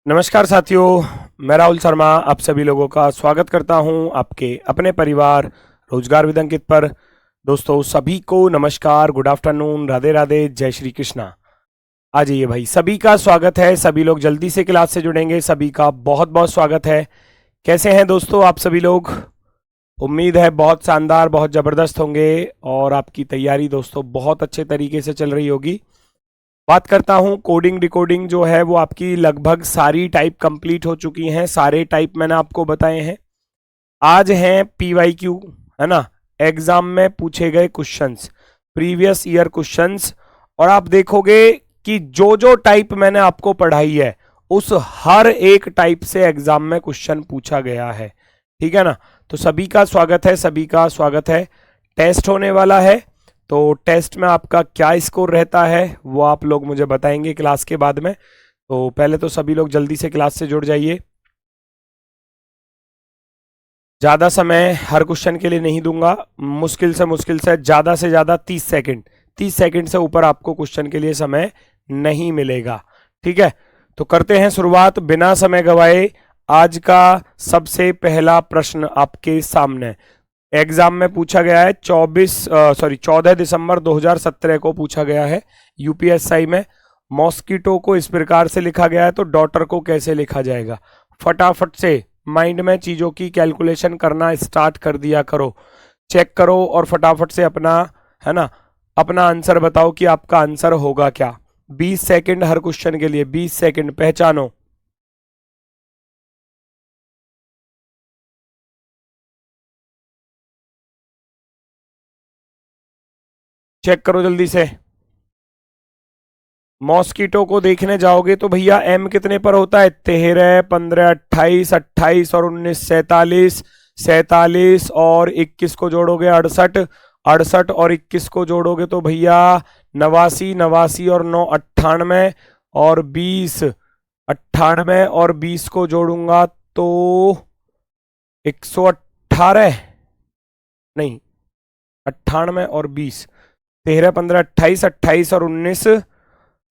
नमस्कार साथियों, मैं राहुल शर्मा आप सभी लोगों का स्वागत करता हूं आपके अपने परिवार रोजगार विद अंकित पर। दोस्तों सभी को नमस्कार, गुड आफ्टरनून, राधे राधे, जय श्री कृष्णा। आ जाइए भाई, सभी का स्वागत है। सभी लोग जल्दी से क्लास से जुड़ेंगे, सभी का बहुत बहुत स्वागत है। कैसे हैं दोस्तों आप सभी लोग? उम्मीद है बहुत शानदार, बहुत ज़बरदस्त होंगे और आपकी तैयारी दोस्तों बहुत अच्छे तरीके से चल रही होगी। बात करता हूं कोडिंग डिकोडिंग जो है वो आपकी लगभग सारी टाइप कंप्लीट हो चुकी हैं। सारे टाइप मैंने आपको बताए हैं। आज हैं पीवाईक्यू, है ना, एग्जाम में पूछे गए क्वेश्चंस, प्रीवियस ईयर क्वेश्चंस। और आप देखोगे कि जो जो टाइप मैंने आपको पढ़ाई है उस हर एक टाइप से एग्जाम में क्वेश्चन पूछा गया है। ठीक है ना? तो सभी का स्वागत है, सभी का स्वागत है। टेस्ट होने वाला है, तो टेस्ट में आपका क्या स्कोर रहता है वो आप लोग मुझे बताएंगे क्लास के बाद में। तो पहले तो सभी लोग जल्दी से क्लास से जुड़ जाइए। ज़्यादा समय हर क्वेश्चन के लिए नहीं दूंगा, मुश्किल से ज़्यादा से ज़्यादा 30 सेकंड, 30 सेकंड से ऊपर आपको क्वेश्चन के लिए समय नहीं मिलेगा। ठीक है, तो करते हैं शुरुआत बिना समय गवाए। आज का सबसे पहला प्रश्न आपके सामने एग्जाम में पूछा गया है। 14 दिसंबर 2017 को पूछा गया है यूपीएसआई में। मॉस्किटो को इस प्रकार से लिखा गया है, तो डॉटर को कैसे लिखा जाएगा? फटाफट से माइंड में चीजों की कैलकुलेशन करना स्टार्ट कर दिया करो, चेक करो और फटाफट से अपना, है ना, अपना आंसर बताओ कि आपका आंसर होगा क्या। 20 सेकंड हर क्वेश्चन के लिए, 20 सेकंड। पहचानो, चेक करो जल्दी से। मॉस्किटो को देखने जाओगे तो भैया एम कितने पर होता है? 13, 15, 28, 28 और 19, 47, 47 और 21 को जोड़ोगे 68, 68 और 21 को जोड़ोगे तो भैया 89, 89 और 9 98 और 20, 98 और 20 को जोड़ूंगा तो 118, नहीं 98 और 20, 13, 15, 28, 28 और 19,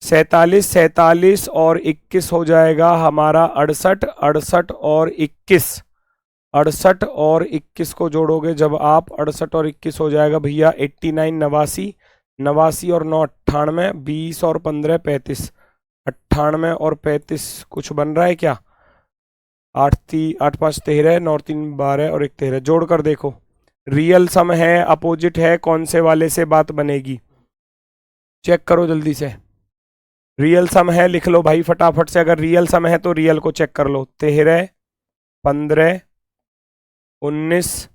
47, 47 और 21 हो जाएगा हमारा 68, 68 और 21, 68 और 21 को जोड़ोगे जब आप 68 और 21 हो जाएगा भैया 89, 89, 89 और 9 98, 20 और 15 35, 98 और 35 कुछ बन रहा है क्या? 8 5 13, 9 3 12 और 1 13, जोड़ कर देखो। रियल सम है, अपोजिट है, कौन से वाले से बात बनेगी? चेक करो जल्दी से। रियल सम है लिख लो भाई फटाफट से। अगर रियल सम है तो रियल को चेक कर लो। 13, 15, 19,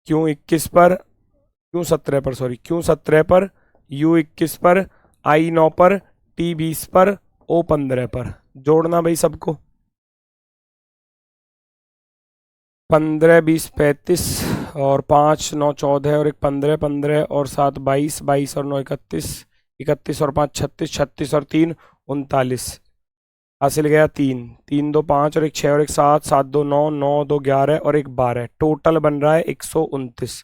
क्यों 21 पर, क्यों 17 पर, सॉरी क्यों 17 पर, यू 21 पर, आई 9 पर, टी 20 पर, ओ 15 पर। जोड़ना भाई सबको। 15 20 35 और 5 9 14 और 1 15, 15 और 7 22, 22 और 9 31, 31 और 5 36, 36 और 3 39, हासिल गया 3, 3 2 5 और 1 6 और 1 7, 7 2 9, 9 2 11 और 1 12, टोटल बन रहा है 129।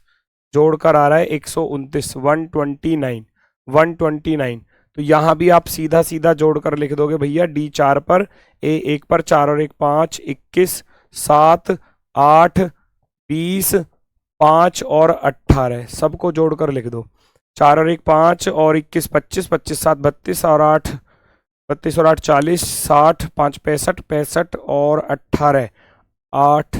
जोड़कर आ रहा है 129, 129, 129। तो यहाँ भी आप सीधा सीधा जोड़कर लिख दोगे भैया डी 4 पर, ए 1 पर, 4 और 1 5, 21, 7 8, 20, 5 और 18, सबको जोड़कर लिख दो। 4 और 1 5 और 21 25, 25 7 32 और 8 32 और 8 40, 60, 5 65, 65 और 18, 8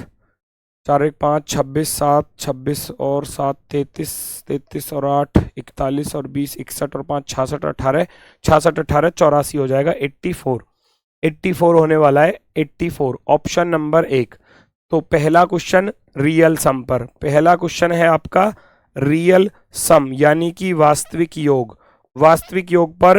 4 1 5 26, 7 26 और 7 33, 33 और 8 41 और 20 61 और 5 66, 18 66 18 84 हो जाएगा 84, 84 होने वाला है 84, ऑप्शन नंबर 1। तो पहला क्वेश्चन रियल सम पर, पहला क्वेश्चन है आपका रियल सम यानी कि वास्तविक योग। वास्तविक योग पर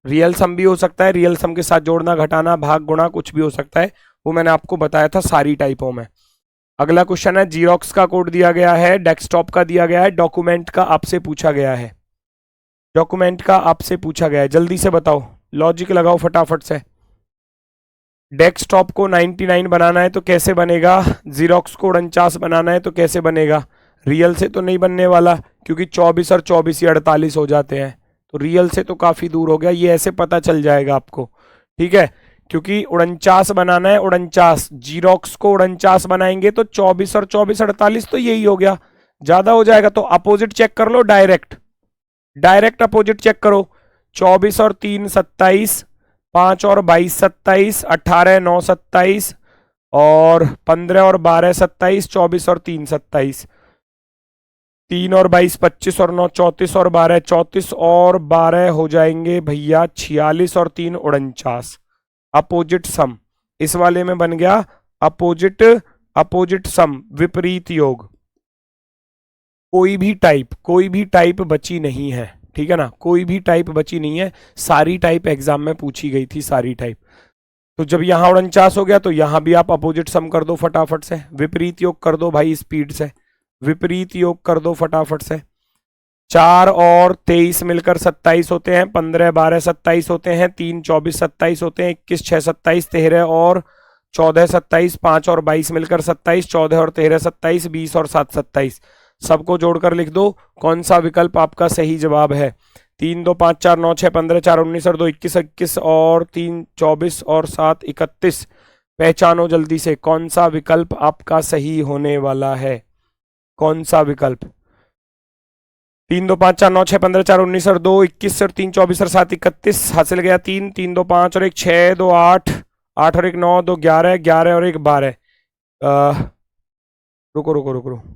रियल सम भी हो सकता है, रियल सम के साथ जोड़ना घटाना भाग गुणा कुछ भी हो सकता है, वो मैंने आपको बताया था सारी टाइपों में। अगला क्वेश्चन है जीरोक्स का कोड दिया गया है, डेस्कटॉप का दिया गया है, डॉक्यूमेंट का आपसे पूछा गया है, डॉक्यूमेंट का आपसे पूछा गया है। जल्दी से बताओ, लॉजिक लगाओ फटाफट से। डेस्कटॉप को 99 बनाना है तो कैसे बनेगा? जीरोक्स को 49 बनाना है तो कैसे बनेगा? रियल से तो नहीं बनने वाला क्योंकि 24 और 24 ही 48 हो जाते हैं, तो रियल से तो काफ़ी दूर हो गया। ये ऐसे पता चल जाएगा आपको, ठीक है। क्योंकि 49 बनाना है, 49 जीरोक्स को 49 बनाएंगे तो 24 और 24 48, तो यही हो गया, ज्यादा हो जाएगा तो अपोजिट चेक कर लो, डायरेक्ट डायरेक्ट अपोजिट चेक करो। 24 और 3 27, 5 और 22 27, 18 9 27, और 15 और 12 27, 24 और 3 27, 3 और 22 25, और 9 34, और 12 34, और 12 हो जाएंगे भैया 46, और 3 49। अपोजिट सम इस वाले में बन गया अपोजिट, अपोजिट सम, विपरीत योग। कोई भी टाइप बची नहीं है, ठीक है ना, कोई भी टाइप बची नहीं है, सारी टाइप एग्जाम में पूछी गई थी, सारी टाइप। तो जब यहां 49 हो गया तो यहां भी आप अपोजिट सम कर दो फटाफट से, विपरीत योग कर दो भाई स्पीड से, विपरीत योग कर दो फटाफट से। 4 और 23 मिलकर 27 होते हैं, 15 12 27 होते हैं, 3 24 27 होते हैं, 21 6 27, 13 और 14 27, 5 और 22 मिलकर 27, 14 और 13 27, 20 और 7 27। सबको जोड़कर लिख दो कौन सा विकल्प आपका सही जवाब है। 3 2 5 4 9 6 15 4 19 और 2 21, 21 और 3 24 और 7 31। पहचानो जल्दी से कौन सा विकल्प आपका सही होने वाला है, कौन सा विकल्प। 3 2 5 4 9 6 15 4 19 और 2 21 और 3 24 और 7 31। हासिल गया 3 3 2 5 और 1 6 2 8, 8 और 1 9 2 11, 11 और 1 12। रुको रुको रुको रुको,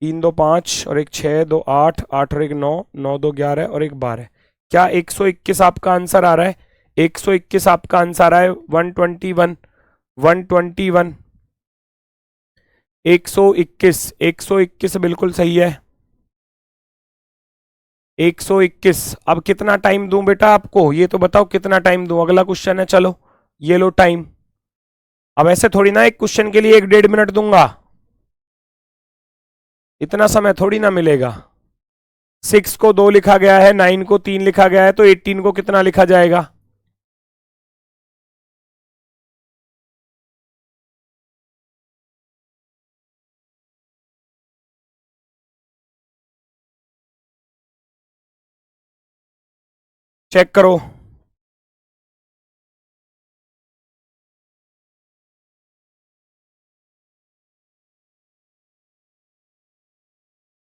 3 2 5 और 1 6 2 8, 8 और 1 9, 9 2 11 और 1 12। क्या 121 आपका आंसर आ रहा है? 121 आपका आंसर आ रहा है। 121, 121, 121, 121 बिल्कुल सही है। 121। अब कितना टाइम दूं बेटा आपको, ये तो बताओ कितना टाइम दूं, अगला क्वेश्चन है, चलो ये लो टाइम। अब ऐसे थोड़ी ना एक क्वेश्चन के लिए 1 1.5 मिनट दूंगा, इतना समय थोड़ी ना मिलेगा। 6 को 2 लिखा गया है, 9 को 3 लिखा गया है, तो 18 को कितना लिखा जाएगा? चेक करो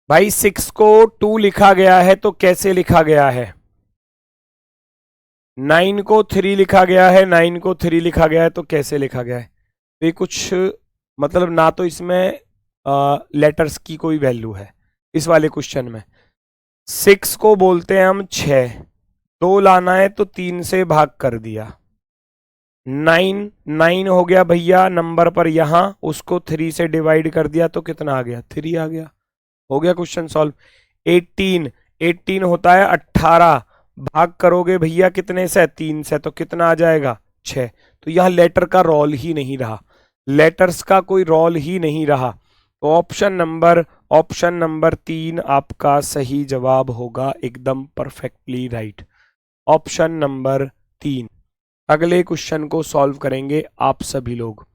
भाई। 6 को 2 लिखा गया है तो कैसे लिखा गया है? 9 को 3 लिखा गया है, 9 को 3 लिखा गया है तो कैसे लिखा गया है? तो ये कुछ मतलब ना तो इसमें लेटर्स की कोई वैल्यू है इस वाले क्वेश्चन में। 6 को बोलते हैं हम 6, 2 लाना है तो 3 से भाग कर दिया। 9 9 हो गया भैया नंबर पर, यहां उसको 3 से डिवाइड कर दिया तो कितना आ गया? 3 आ गया। हो गया क्वेश्चन सॉल्व। 18, 18 होता है 18, भाग करोगे भैया कितने से? 3 से, तो कितना आ जाएगा? 6। तो यहां लेटर का रोल ही नहीं रहा, लेटर्स का कोई रोल ही नहीं रहा। तो ऑप्शन नंबर 3 आपका सही जवाब होगा, एकदम परफेक्टली राइट, ऑप्शन नंबर 3। अगले क्वेश्चन को सॉल्व करेंगे आप सभी लोग,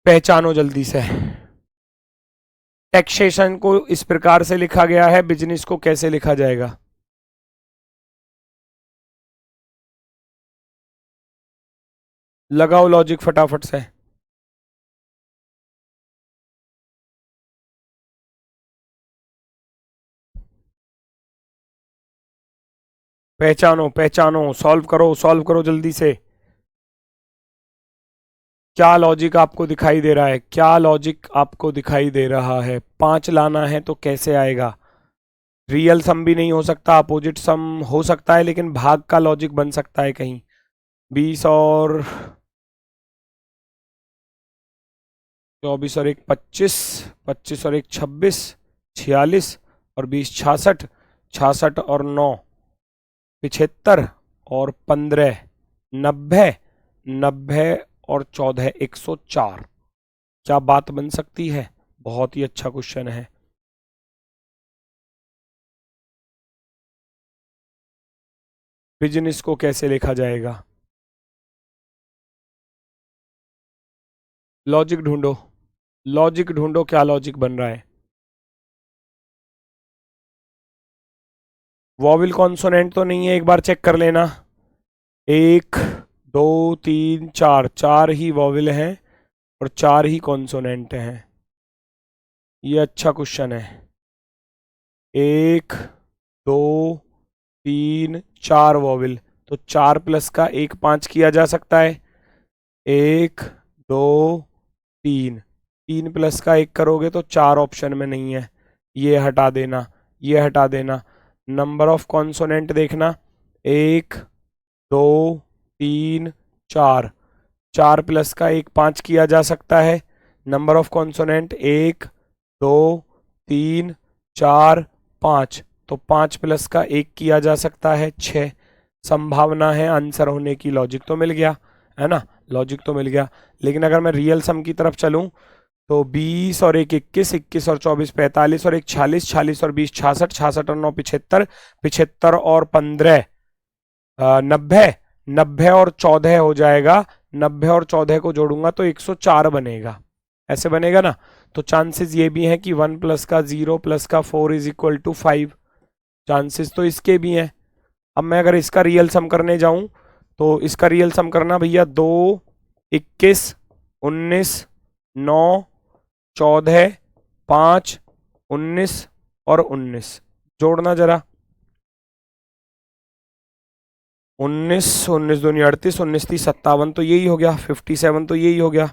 पहचानो जल्दी से। टैक्सेशन को इस प्रकार से लिखा गया है, बिजनेस को कैसे लिखा जाएगा? लगाओ लॉजिक फटाफट से। पहचानो पहचानो, सॉल्व करो जल्दी से। क्या लॉजिक आपको दिखाई दे रहा है? क्या लॉजिक आपको दिखाई दे रहा है? 5 लाना है तो कैसे आएगा? रियल सम भी नहीं हो सकता, अपोजिट सम हो सकता है, लेकिन भाग का लॉजिक बन सकता है कहीं। 20 और 24 और 1 25, 25 और 1 26, 46 और 20 66, 66 और 9 75, और 15 90, 90 और 14 104। क्या बात बन सकती है? बहुत ही अच्छा क्वेश्चन है। बिजनेस को कैसे लिखा जाएगा? लॉजिक ढूंढो, लॉजिक ढूंढो, क्या लॉजिक बन रहा है? वॉविल कॉन्सोनेंट तो नहीं है, एक बार चेक कर लेना। 1 2 3 4, 4 ही वॉवेल हैं और 4 ही कॉन्सोनेंट हैं। ये अच्छा क्वेश्चन है। 1 2 3 4 वॉवेल, तो 4 प्लस का 1 5 किया जा सकता है। 1 2 3, 3 प्लस का 1 करोगे तो 4 ऑप्शन में नहीं है, ये हटा देना, ये हटा देना। नंबर ऑफ कॉन्सोनेंट देखना, 1 2 3 4, 4 प्लस का 1 5 किया जा सकता है। नंबर ऑफ कॉन्सोनेंट 1 2 3 4 5, तो 5 प्लस का 1 किया जा सकता है, 6 संभावना है आंसर होने की। लॉजिक तो मिल गया है ना, लॉजिक तो मिल गया। लेकिन अगर मैं रियल सम की तरफ चलूं तो 20 और 1 21, 21 और 24 45 और 1 46, 46 और 20 66, 66 और 9 75, 75 और 15 90, 90 और 14 हो जाएगा। 90 और 14 को जोड़ूंगा तो 104 बनेगा, ऐसे बनेगा ना। तो चांसेस ये भी हैं कि 1 प्लस का 0 प्लस का 4 इज इक्वल टू 5, चांसेस तो इसके भी हैं। अब मैं अगर इसका रियल सम करने जाऊं तो इसका रियल सम करना भैया 2 21 19 9 14 5 19 और 19 जोड़ना जरा। 19 19 दूनी 38, 19 30 57, तो यही हो गया। 57 तो यही हो गया।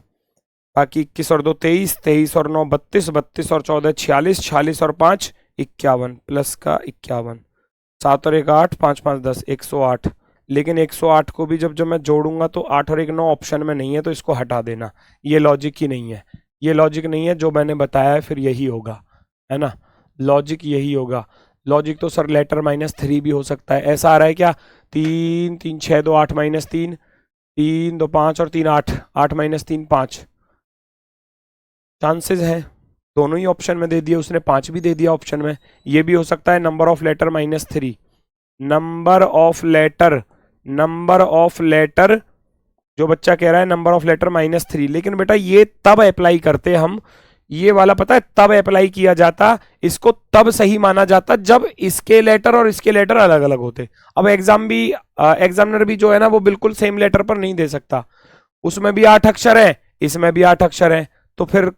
बाकी 21 और 2 23, 23 और 9 32, 32 और 14 46, 46 और 5 51, प्लस का 51, 7 और 1 8, 5 5 10, 108। लेकिन 108 को भी जब जब मैं जोड़ूंगा तो 8 और 1 9 ऑप्शन में नहीं है, तो इसको हटा देना। ये लॉजिक ही नहीं है, ये लॉजिक नहीं है जो मैंने बताया है, फिर यही होगा, है ना। लॉजिक यही होगा। लॉजिक तो सर लेटर -3 भी हो सकता है। ऐसा आ रहा है क्या? 3 3 6 2 8 -3, 3 2 5 और 3 8, 8 -3 5, चांसेस हैं। दोनों ही ऑप्शन में दे दिए उसने, 5 भी दे दिया ऑप्शन में। ये भी हो सकता है number of letter -3, number of letter, number of letter, जो बच्चा कह रहा है नंबर ऑफ लेटर -3। लेकिन बेटा ये तब अप्लाई करते हम, ये वाला पता है तब अप्लाई किया जाता, इसको तब सही माना जाता जब इसके लेटर और इसके लेटर अलग अलग होते। अब एग्जामिनर भी जो है ना वो बिल्कुल सेम लेटर पर नहीं दे सकता, उसमें भी 8 अक्षर है, इसमें भी 8 अक्षर है, तो फिर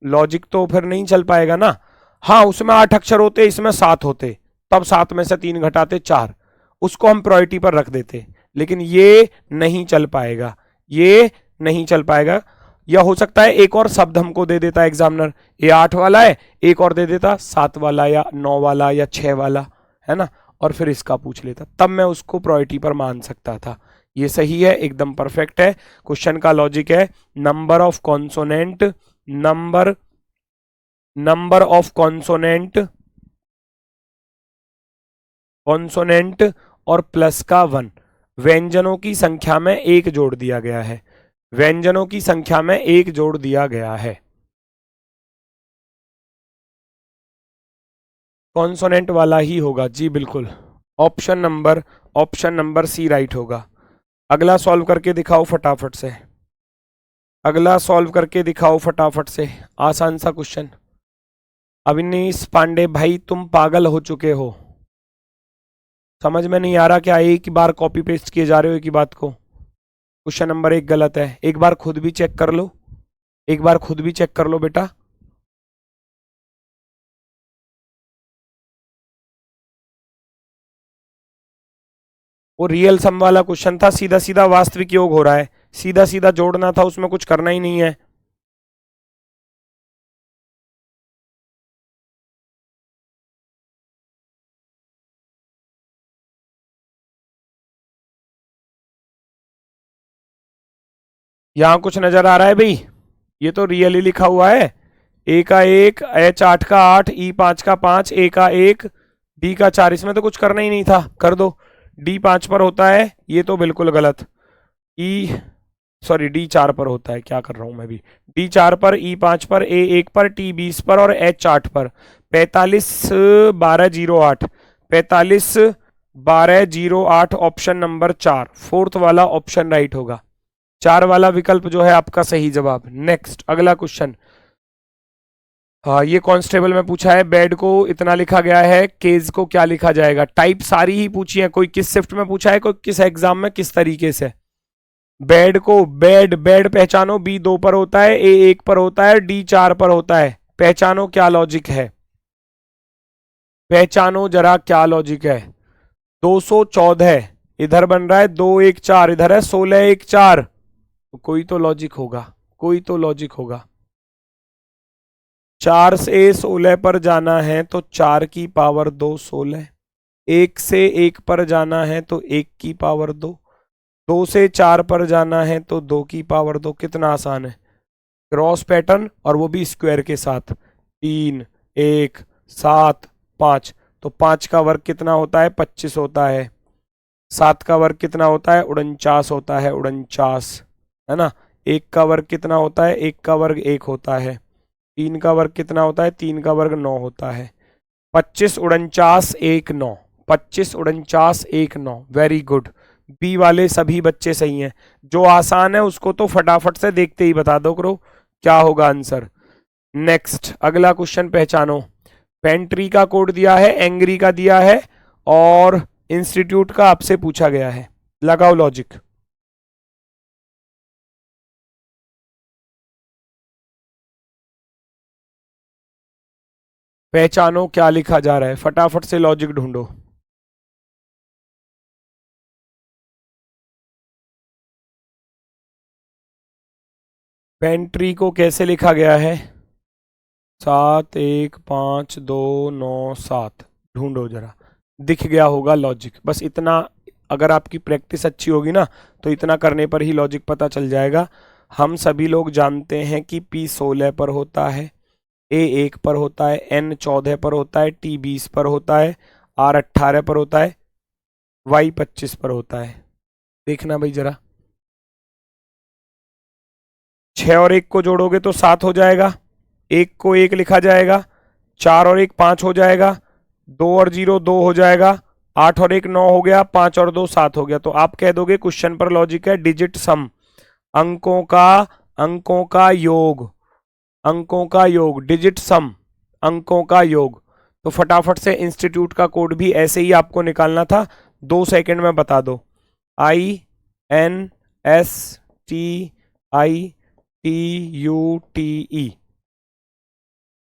लॉजिक तो फिर नहीं चल पाएगा ना। हाँ उसमें 8 अक्षर होते, इसमें 7 होते, तब 7 में से 3 घटाते 4, उसको हम प्रायोरिटी पर रख देते। लेकिन ये नहीं चल पाएगा, ये नहीं चल पाएगा। या हो सकता है एक और शब्द हमको दे देता एग्जामिनर, ये 8 वाला है, एक और दे देता 7 वाला या 9 वाला या 6 वाला, है ना, और फिर इसका पूछ लेता, तब मैं उसको प्रायोरिटी पर मान सकता था। ये सही है, एकदम परफेक्ट है। क्वेश्चन का लॉजिक है number of consonant, number of consonant, consonant और प्लस का 1, व्यंजनों की संख्या में 1 जोड़ दिया गया है, व्यंजनों की संख्या में 1 जोड़ दिया गया है। कॉन्सोनेंट वाला ही होगा जी, बिल्कुल। ऑप्शन नंबर सी राइट होगा। अगला सॉल्व करके दिखाओ फटाफट से, अगला सॉल्व करके दिखाओ फटाफट से, आसान सा क्वेश्चन। अविनीश पांडे भाई तुम पागल हो चुके हो, समझ में नहीं आ रहा क्या? एक ही बार कॉपी पेस्ट किए जा रहे हो एक ही बात को। क्वेश्चन नंबर 1 गलत है, एक बार खुद भी चेक कर लो, एक बार खुद भी चेक कर लो बेटा। वो रियल सम वाला क्वेश्चन था, सीधा सीधा वास्तविक योग हो रहा है, सीधा सीधा जोड़ना था, उसमें कुछ करना ही नहीं है। यहां कुछ नजर आ रहा है भाई? ये तो रियली लिखा हुआ है, ए का 1, एच 8 का 8, ई 5 का 5, ए का 1, डी का 4, इसमें तो कुछ करना ही नहीं था, कर दो। डी 5 पर होता है, ये तो बिल्कुल गलत। ई सॉरी डी 4 पर होता है, क्या कर रहा हूं मैं भी। डी 4 पर, ई 5 पर, ए 1 पर, टी 20 पर और एच 8 पर। 45 12 08, 45 12 08, ऑप्शन नंबर 4, फोर्थ वाला ऑप्शन राइट होगा। 4 वाला विकल्प जो है आपका सही जवाब। नेक्स्ट अगला क्वेश्चन। हाँ ये कांस्टेबल में पूछा है, बेड को इतना लिखा गया है, केज को क्या लिखा जाएगा? टाइप सारी ही पूछी है, कोई किस शिफ्ट में पूछा है, कोई किस एग्जाम में किस तरीके से। बेड बेड पहचानो, बी 2 पर होता है, ए 1 पर होता है, डी 4 पर होता है। पहचानो क्या लॉजिक है, पहचानो जरा क्या लॉजिक है। 214 इधर बन रहा है, 214 इधर है, 1614, तो कोई तो लॉजिक होगा, कोई तो लॉजिक होगा। 4 से 16 पर जाना है तो 4 की पावर 2 16, 1 से 1 पर जाना है तो 1 की पावर 2, 2 से 4 पर जाना है तो 2 की पावर 2। कितना आसान है, क्रॉस पैटर्न और वो भी स्क्वायर के साथ। 3 1 7 5, तो 5 का वर्ग कितना होता है, 25 होता है। 7 का वर्ग कितना होता है, 49 होता है, 49 है ना। 1 का वर्ग कितना होता है, 1 का वर्ग 1 होता है। 3 का वर्ग कितना होता है, 3 का वर्ग 9 होता है। 25 49 1 9, 25 49 1 9, वेरी गुड। बी वाले सभी बच्चे सही हैं। जो आसान है उसको तो फटाफट से देखते ही बता दो करो क्या होगा आंसर। नेक्स्ट अगला क्वेश्चन पहचानो। पेंट्री का कोड दिया है, एंग्री का दिया है और इंस्टीट्यूट का आपसे पूछा गया है। लगाओ लॉजिक। पहचानो क्या लिखा जा रहा है, फटाफट से लॉजिक ढूंढो। पेंट्री को कैसे लिखा गया है, 7 1 5 2 9 7। ढूंढो जरा, दिख गया होगा लॉजिक। बस इतना, अगर आपकी प्रैक्टिस अच्छी होगी ना तो इतना करने पर ही लॉजिक पता चल जाएगा। हम सभी लोग जानते हैं कि P 16 पर होता है, A 1 पर होता है, N 14 पर होता है, T 20 पर होता है, R 18 पर होता है, Y 25 पर होता है। देखना भाई जरा, 6 और 1 को जोड़ोगे तो 7 हो जाएगा, 1 को 1 लिखा जाएगा, 4 और 1 5 हो जाएगा, 2 और 0 2 हो जाएगा, 8 और 1 9 हो गया, 5 और 2 7 हो गया। तो आप कह दोगे क्वेश्चन पर लॉजिक है डिजिट सम, अंकों का योग, अंकों का योग, डिजिट सम, अंकों का योग। तो फटाफट से इंस्टीट्यूट का कोड भी ऐसे ही आपको निकालना था, 2 सेकंड में बता दो। INSTITUTE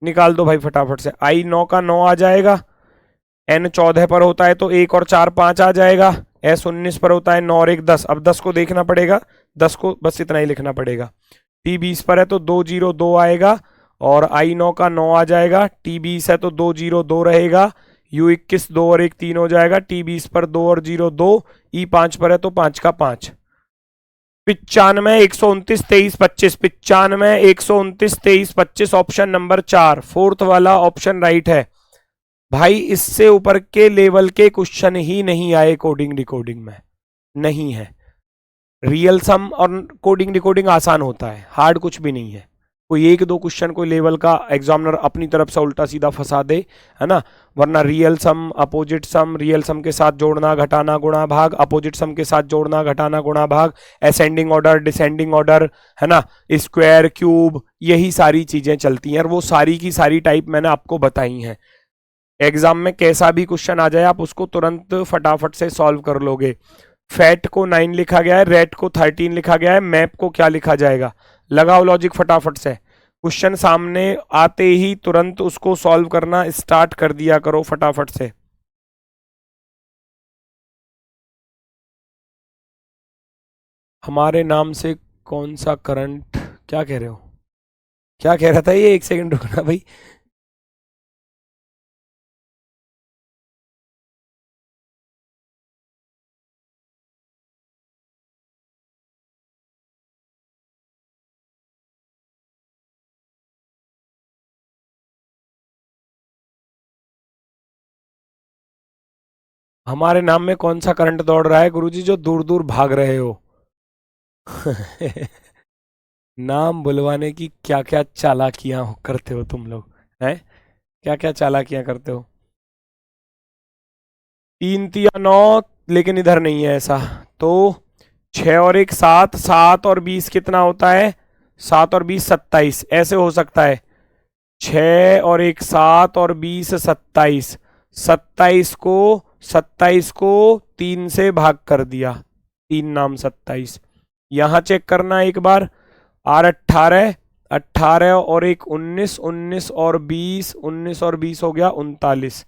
निकाल दो भाई फटाफट से। I 9 का 9 आ जाएगा, N 14 पर होता है तो 1 और 4 5 आ जाएगा, S 19 पर होता है 9 और 1 10। अब 10 को देखना पड़ेगा, 10 को बस इतना ही लिखना पड़ेगा। T 20 पर है तो 2 0 2 आएगा और I 9 का 9 आ जाएगा। T 20 है तो 2 0 2 रहेगा, U 21 2 और 1 3 हो जाएगा। T 20 पर 2 और 0 2, E 5 पर है तो 5 का 5। 95 129 23 25, 95 129 23 25, ऑप्शन नंबर 4 फोर्थ वाला ऑप्शन राइट है भाई। इससे ऊपर के लेवल के क्वेश्चन ही नहीं आए कोडिंग डिकोडिंग में, नहीं है। रियल सम और कोडिंग डिकोडिंग आसान होता है, हार्ड कुछ भी नहीं है। कोई एक दो क्वेश्चन कोई लेवल का एग्जामिनर अपनी तरफ से उल्टा सीधा फंसा दे, है ना, वरना रियल सम, अपोजिट सम, रियल सम के साथ जोड़ना घटाना गुणा भाग, अपोजिट सम के साथ जोड़ना घटाना गुणा भाग, असेंडिंग ऑर्डर डिसेंडिंग ऑर्डर, है ना, स्क्वायर क्यूब, यही सारी चीजें चलती हैं और वो सारी की सारी टाइप मैंने आपको बताई हैं। एग्जाम में कैसा भी क्वेश्चन आ जाए आप उसको तुरंत फटाफट से सॉल्व कर लोगे। फैट को 9 लिखा गया है, रेट को 13 लिखा गया है, मैप को क्या लिखा जाएगा। लगाओ लॉजिक फटाफट से, क्वेश्चन सामने आते ही तुरंत उसको सॉल्व करना स्टार्ट कर दिया करो फटाफट से। हमारे नाम से कौन सा करंट, क्या कह रहे हो, क्या कह रहा था ये, 1 सेकंड रुकना भाई। हमारे नाम में कौन सा करंट दौड़ रहा है गुरुजी, जो दूर दूर भाग रहे हो। नाम बुलवाने की क्या क्या चालाकियां करते हो तुम लोग, हैं, क्या क्या चालाकियां करते हो। 3 3 9, लेकिन इधर नहीं है ऐसा। तो 6 और 1 7, 7 और 20 कितना होता है, 7 और 20 27, ऐसे हो सकता है। 6 और 1 7 और 20 27, 27 को 3 से भाग कर दिया, 3 नाम 27। यहां चेक करना एक बार, आर 18, 18 और एक 19, 19 और 20, 19 और 20 हो गया 39,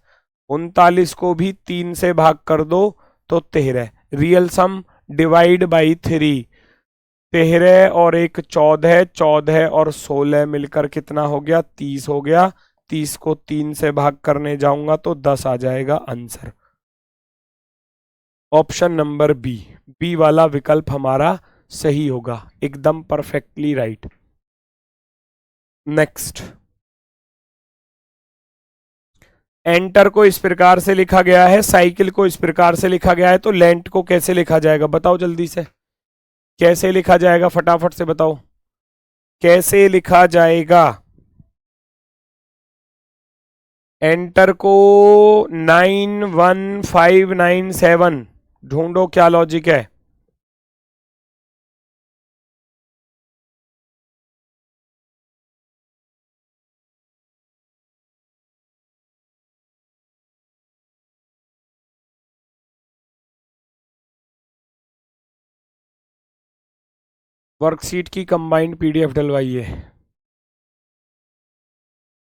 39 को भी 3 से भाग कर दो तो 13, रियल सम डिवाइड बाई 3, 13 और एक 14, 14 और 16 मिलकर कितना हो गया, 30 हो गया, 30 को 3 से भाग करने जाऊंगा तो 10 आ जाएगा answer. Option number B, B वाला विकल्प हमारा सही होगा, एकदम परफेक्टली राइट। नेक्स्ट, एंटर को इस प्रकार से लिखा गया है, साइकिल को इस प्रकार से लिखा गया है, तो लेंट को कैसे लिखा जाएगा बताओ जल्दी से, कैसे लिखा जाएगा फटाफट से बताओ, कैसे लिखा जाएगा। एंटर को 91597, ढूंढो क्या लॉजिक है। वर्कशीट की कंबाइंड पीडीएफ डलवाइए,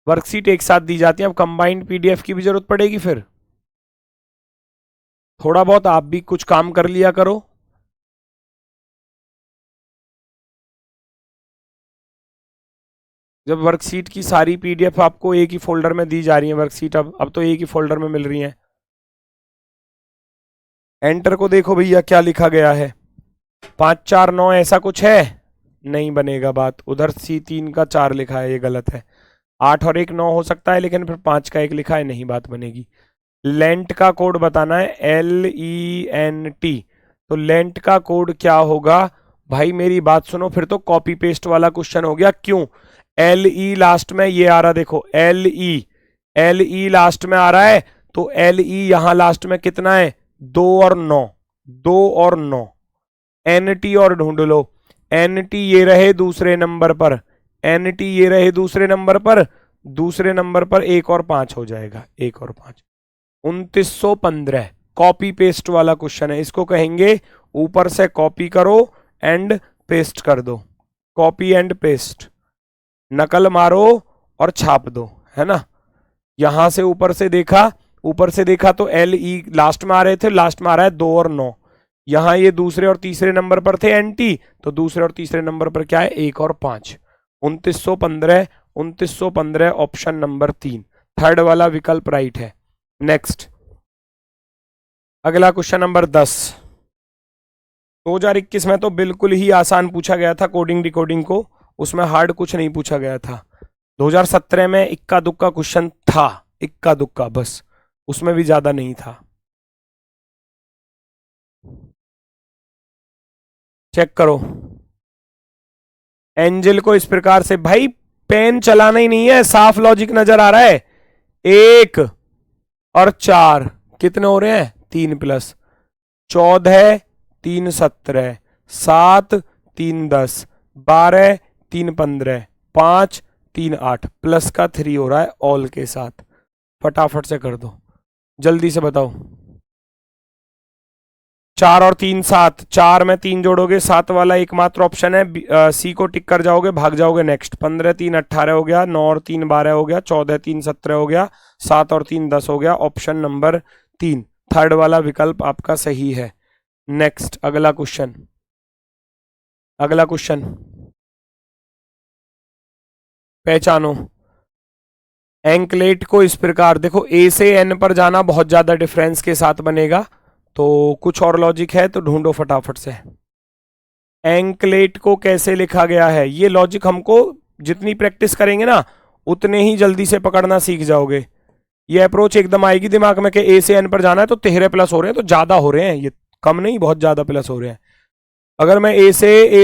वर्कशीट एक साथ दी जाती है, अब कंबाइंड पीडीएफ की भी जरूरत पड़ेगी फिर, थोड़ा बहुत आप भी कुछ काम कर लिया करो। जब वर्कशीट की सारी पीडीएफ आपको एक ही फोल्डर में दी जा रही है, वर्कशीट अब तो एक ही फोल्डर में मिल रही है। एंटर को देखो भैया क्या लिखा गया है, 5 4 9 ऐसा कुछ है, नहीं बनेगा बात, उधर C3 का 4 लिखा है, ये गलत है। 8 और एक 9 हो सकता है, लेकिन फिर 5 का 1 लिखा है, नहीं बात बनेगी। लेंट का कोड बताना है, LENT, तो लेंट का कोड क्या होगा भाई, मेरी बात सुनो, फिर तो कॉपी पेस्ट वाला क्वेश्चन हो गया। क्यों, LE लास्ट में ये आ रहा, देखो LE लास्ट में आ रहा है, तो LE यहां लास्ट में कितना है, 2 और 9, 2 और 9, NT और ढूंढ लो, NT ये रहे दूसरे नंबर पर, NT ये रहे दूसरे नंबर पर, दूसरे नंबर पर 1 और 5 हो जाएगा, 1 और 5, 2915, कॉपी पेस्ट वाला क्वेश्चन है, इसको कहेंगे ऊपर से कॉपी करो एंड पेस्ट कर दो, कॉपी एंड पेस्ट, नकल मारो और छाप दो, है ना। यहां से ऊपर से देखा, ऊपर से देखा तो LE लास्ट में आ रहे थे, लास्ट में आ रहा है 2 और 9, यहां ये दूसरे और तीसरे नंबर पर थे NT, तो दूसरे और तीसरे नंबर पर क्या है, 1 और 5, 2915, 2915 ऑप्शन नंबर 3, थर्ड वाला विकल्प राइट है। नेक्स्ट, अगला क्वेश्चन नंबर 10, 2021 में तो बिल्कुल ही आसान पूछा गया था कोडिंग डिकोडिंग को, उसमें हार्ड कुछ नहीं पूछा गया था। 2017 में इक्का दुक्का क्वेश्चन था, इक्का दुक्का बस, उसमें भी ज्यादा नहीं था। चेक करो, एंजल को इस प्रकार से, भाई पेन चलाना ही नहीं है, साफ लॉजिक नजर आ रहा है। 1 और 4 कितने हो रहे हैं, 3 + 14, 3 17, 7 3 10, 12 3 15, 5 3 8, प्लस का 3 हो रहा है ऑल के साथ, फटाफट से कर दो, जल्दी से बताओ। 4 और 3 7, 4 में 3 जोड़ोगे, 7 वाला एकमात्र ऑप्शन है, सी को टिक कर जाओगे, भाग जाओगे नेक्स्ट, 15 3 18 हो गया, 9 और 3 12 हो गया, 14 3 17 हो गया, 7 और 3 10 हो गया, ऑप्शन नंबर 3, थर्ड वाला विकल्प आपका सही है। नेक्स्ट, अगला क्वेश्चन, अगला क्वेश्चन पहचानो। एंकलेट को इस प्रकार देखो, ए से एन पर जाना बहुत ज्यादा डिफरेंस के साथ बनेगा, तो कुछ और लॉजिक है तो ढूंढो फटाफट से। एंकलेट को कैसे लिखा गया है, ये लॉजिक हमको जितनी प्रैक्टिस करेंगे ना उतने ही जल्दी से पकड़ना सीख जाओगे। ये अप्रोच एकदम आएगी दिमाग में कि ए से एन पर जाना है तो 13 प्लस हो रहे हैं, तो ज्यादा हो रहे हैं, ये कम नहीं बहुत ज्यादा प्लस हो रहे हैं। अगर मैं ए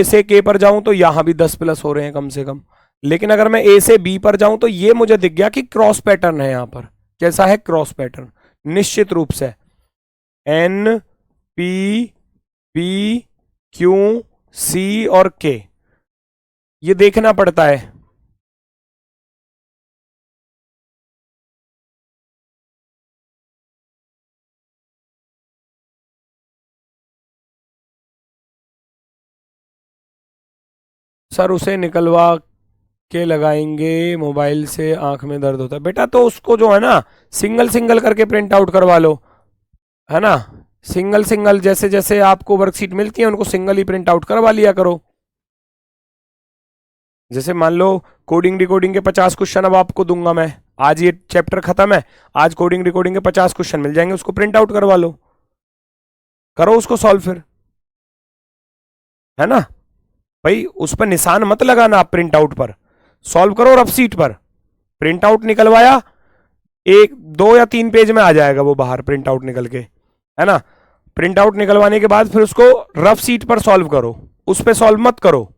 से के पर जाऊं तो यहां भी 10 प्लस हो रहे हैं कम से कम, लेकिन अगर मैं ए से बी पर जाऊं तो ये मुझे दिख गया कि क्रॉस पैटर्न है यहां पर। कैसा है, क्रॉस पैटर्न, निश्चित रूप से N P P Q C और के, ये देखना पड़ता है। सर उसे निकलवा के लगाएंगे, मोबाइल से आंख में दर्द होता है। बेटा तो उसको जो है ना सिंगल सिंगल करके प्रिंट आउट करवा लो, है ना। सिंगल सिंगल जैसे जैसे आपको वर्कशीट मिलती है उनको सिंगल ही प्रिंट आउट करवा लिया करो। जैसे मान लो कोडिंग डिकोडिंग के 50 क्वेश्चन अब आपको दूंगा मैं, आज ये चैप्टर खत्म है, आज कोडिंग डिकोडिंग के 50 क्वेश्चन मिल जाएंगे, उसको प्रिंट आउट करवा लो, करो उसको सॉल्व फिर, है ना। भाई उस पर निशान मत लगाना आप, प्रिंट आउट पर सॉल्व करो रफ शीट पर। प्रिंट आउट निकलवाया, 1 2 या 3 पेज में आ जाएगा वो बाहर प्रिंट आउट निकल के, है ना। प्रिंट आउट निकलवाने के बाद फिर उसको रफ शीट पर सॉल्व करो, उस पर सॉल्व मत करो।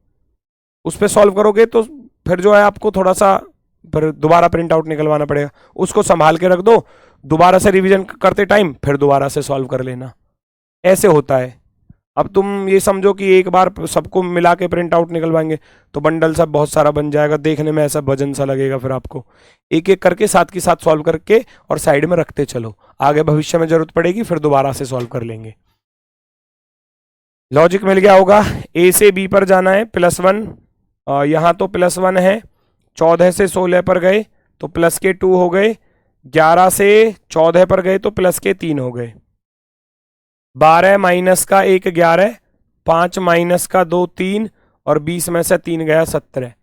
उस पर सॉल्व करोगे तो फिर जो है आपको थोड़ा सा फिर दोबारा प्रिंट आउट निकलवाना पड़ेगा, उसको संभाल के रख दो, दोबारा से रिवीजन करते टाइम फिर दोबारा से सॉल्व कर लेना, ऐसे होता है। अब तुम ये समझो कि एक बार सबको मिला के प्रिंट आउट निकलवाएंगे तो बंडल सब बहुत सारा बन जाएगा, देखने में ऐसा वजन सा लगेगा, फिर आपको एक एक करके साथ के साथ सॉल्व करके और साइड में रखते चलो, आगे भविष्य में जरूरत पड़ेगी फिर दोबारा से सॉल्व कर लेंगे। लॉजिक मिल गया होगा। ए से बी पर जाना है, +1, यहाँ तो +1 है, 14 से 16 पर गए तो प्लस के 2 हो गए, 11 से 14 पर गए तो प्लस के 3 हो गए, 12 माइनस का 1 11, 5 माइनस का 2 3 और 20 में से 3 गया 17।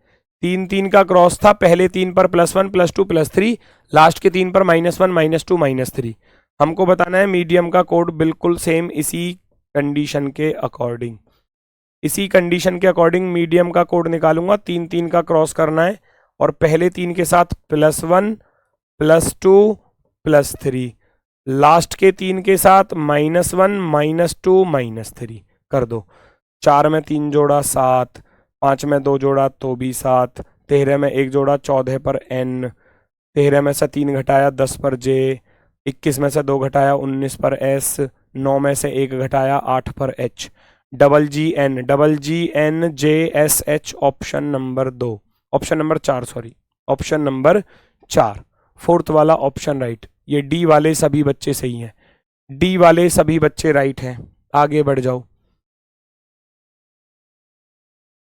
3 3 का क्रॉस था, पहले 3 पर +1 +2 +3, लास्ट के 3 पर -1 -2 -3। हमको बताना है मीडियम का कोड बिल्कुल सेम इसी कंडीशन के अकॉर्डिंग, इसी कंडीशन के अकॉर्डिंग मीडियम का कोड निकालूंगा। 3 3 का क्रॉस करना है और पहले 3 के साथ +1 +2 +3, लास्ट के 3 के साथ -1 -2 -3 कर दो। 4 में 3 जोड़ा 7, 5 में 2 जोड़ा तो भी 7, 13 में 1 जोड़ा 14 पर n, 13 में से 3 घटाया 10 पर j, 21 में से 2 घटाया 19 पर s, 9 में से 1 घटाया 8 पर h, GN JSH option number 2, option number 4 sorry, option number 4, fourth वाला ऑप्शन राइट। ये डी वाले सभी बच्चे सही हैं, डी वाले सभी बच्चे राइट हैं। आगे बढ़ जाओ,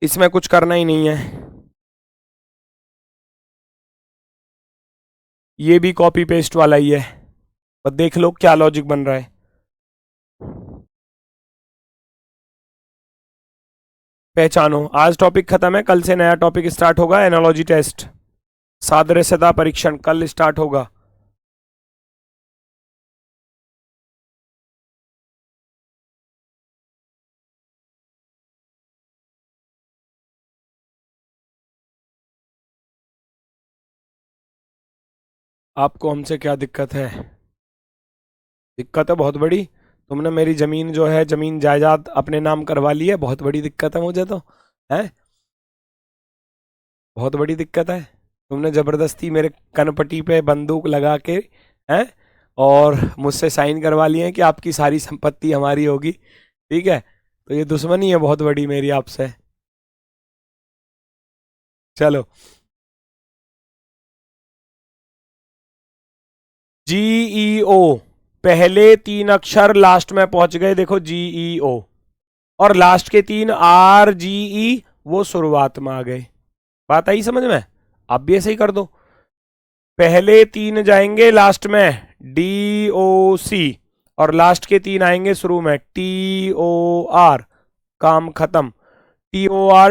इसमें कुछ करना ही नहीं है, ये भी कॉपी पेस्ट वाला ही है, और देख लो क्या लॉजिक बन रहा है। पहचानो, आज टॉपिक खत्म है, कल से नया टॉपिक स्टार्ट होगा, एनालॉजी टेस्ट, सादृश्यता परीक्षण कल स्टार्ट होगा। आपको हमसे क्या दिक्कत है? दिक्कत है बहुत बड़ी, तुमने मेरी जमीन जो है, जमीन जायदाद अपने नाम करवा ली है, बहुत बड़ी दिक्कत है मुझे तो, है बहुत बड़ी दिक्कत है। तुमने जबरदस्ती मेरे कनपट्टी पे बंदूक लगा के, हैं, और मुझसे साइन करवा लिए हैं कि आपकी सारी संपत्ति हमारी होगी, ठीक है। तो ये दुश्मनी है बहुत बड़ी मेरी आपसे। चलो, GEO, पहले 3 अक्षर लास्ट में पहुंच गए, देखो GEO, और लास्ट के 3 RGE वो शुरुआत में आ गए। बात आई समझ में? आप भी ऐसे ही कर दो, पहले 3 जाएंगे लास्ट में DOC, और लास्ट के 3 आएंगे शुरू में TOR, काम खत्म। TOR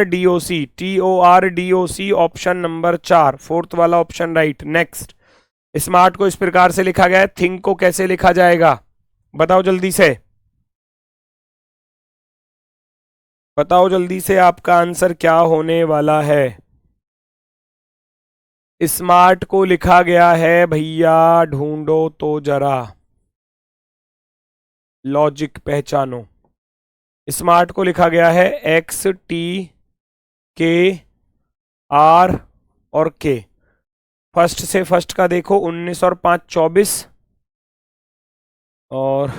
DOC option number 4, fourth वाला ऑप्शन राइट। नेक्स्ट, स्मार्ट को इस प्रकार से लिखा गया है, थिंक को कैसे लिखा जाएगा बताओ जल्दी से, बताओ जल्दी से, आपका आंसर क्या होने वाला है? स्मार्ट को लिखा गया है भैया, ढूंढो तो जरा, लॉजिक पहचानो। स्मार्ट को लिखा गया है XTKR और K। फर्स्ट से फर्स्ट का देखो, 19 और 5 24, और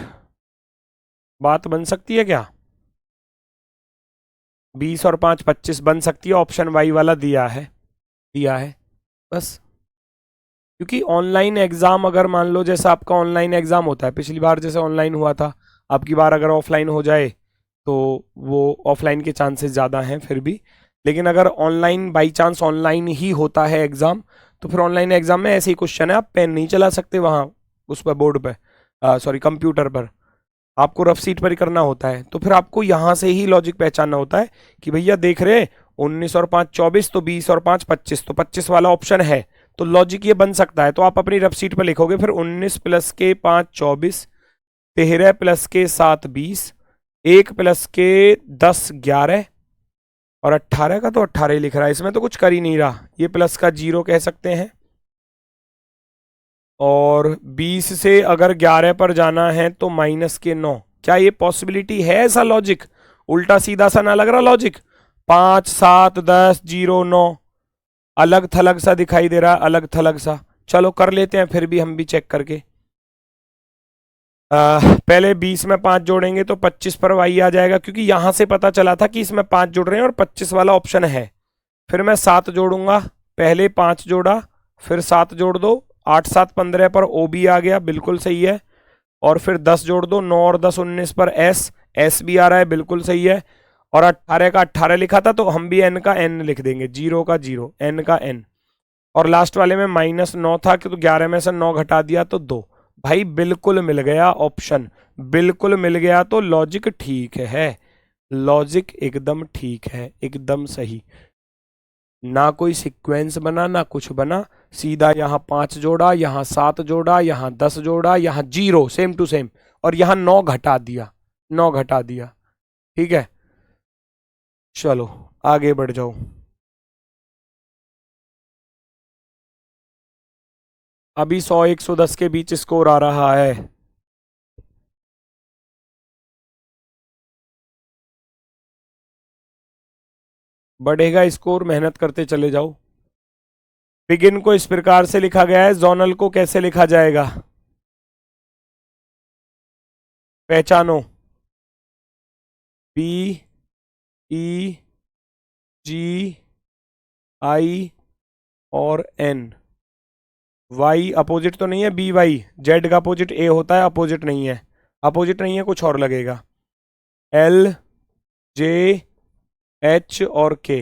बात बन सकती है क्या? 20 और 5 25 बन सकती है, ऑप्शन वाई वाला दिया है बस। क्योंकि ऑनलाइन एग्जाम अगर मान लो जैसा आपका ऑनलाइन एग्जाम होता है, पिछली बार जैसे ऑनलाइन हुआ था, अब की बार अगर ऑफलाइन हो जाए तो वो ऑफलाइन के चांसेस ज़्यादा हैं फिर भी, लेकिन अगर ऑनलाइन बाई चांस ऑनलाइन ही होता है एग्जाम, तो फिर ऑनलाइन एग्जाम में ऐसे ही क्वेश्चन है, आप पेन नहीं चला सकते वहाँ उस पर बोर्ड पे, सॉरी कंप्यूटर पर, आपको रफ सीट पर ही करना होता है। तो फिर आपको यहाँ से ही लॉजिक पहचानना होता है कि भैया देख रहे 19 और 5 24, तो 20 और 5 25, तो 25 वाला ऑप्शन है, तो लॉजिक ये बन सकता है। तो आप अपनी रफ सीट पर लिखोगे फिर 19 प्लस के 5 24, 13 प्लस के 7 20, 1 प्लस के 10 11, और 18 का तो 18 ही लिख रहा है, इसमें तो कुछ कर ही नहीं रहा, ये प्लस का 0 कह सकते हैं। और 20 से अगर 11 पर जाना है तो माइनस के 9, क्या ये पॉसिबिलिटी है ऐसा लॉजिक? उल्टा सीधा सा ना लग रहा लॉजिक? 5 7 10 0 9, अलग थलग सा दिखाई दे रहा, अलग थलग सा। चलो कर लेते हैं फिर भी हम भी चेक करके। पहले 20 में 5 जोड़ेंगे तो 25 पर y आ जाएगा, क्योंकि यहां से पता चला था कि इसमें 5 जुड़ रहे हैं और 25 वाला ऑप्शन है। फिर मैं 7 जोड़ूंगा, पहले 5 जोड़ा, फिर 7 जोड़ दो, 8 7 15 पर ओ भी आ गया, बिल्कुल सही है। और फिर 10 जोड़ दो, 9 और 10 19 पर एस भी आ रहा है, बिल्कुल सही है। और 18 का 18 लिखा था, तो हम भी n का n लिख देंगे, 0 का 0, n का n। और लास्ट वाले में -9 था कि तो 11 में से 9 घटा दिया तो 2। भाई बिल्कुल मिल गया ऑप्शन, बिल्कुल मिल गया, तो लॉजिक ठीक है, लॉजिक एकदम ठीक है, एकदम सही। ना कोई सीक्वेंस बना ना कुछ बना, सीधा यहाँ 5 जोड़ा, यहाँ 7 जोड़ा, यहाँ 10 जोड़ा, यहाँ 0 सेम टू सेम, और यहाँ 9 घटा दिया, 9 घटा दिया। ठीक है, चलो आगे बढ़ जाओ। अभी 100 110 के बीच स्कोर आ रहा है। बढ़ेगा स्कोर, मेहनत करते चले जाओ। बिगिन को इस प्रकार से लिखा गया है, जोनल को कैसे लिखा जाएगा? पहचानो, बी ई जी आई और एन। वाई अपोजिट तो नहीं है, बी वाई, जेड का अपोजिट ए होता है, अपोजिट नहीं है, अपोजिट नहीं है, कुछ और लगेगा। एल जे एच और के।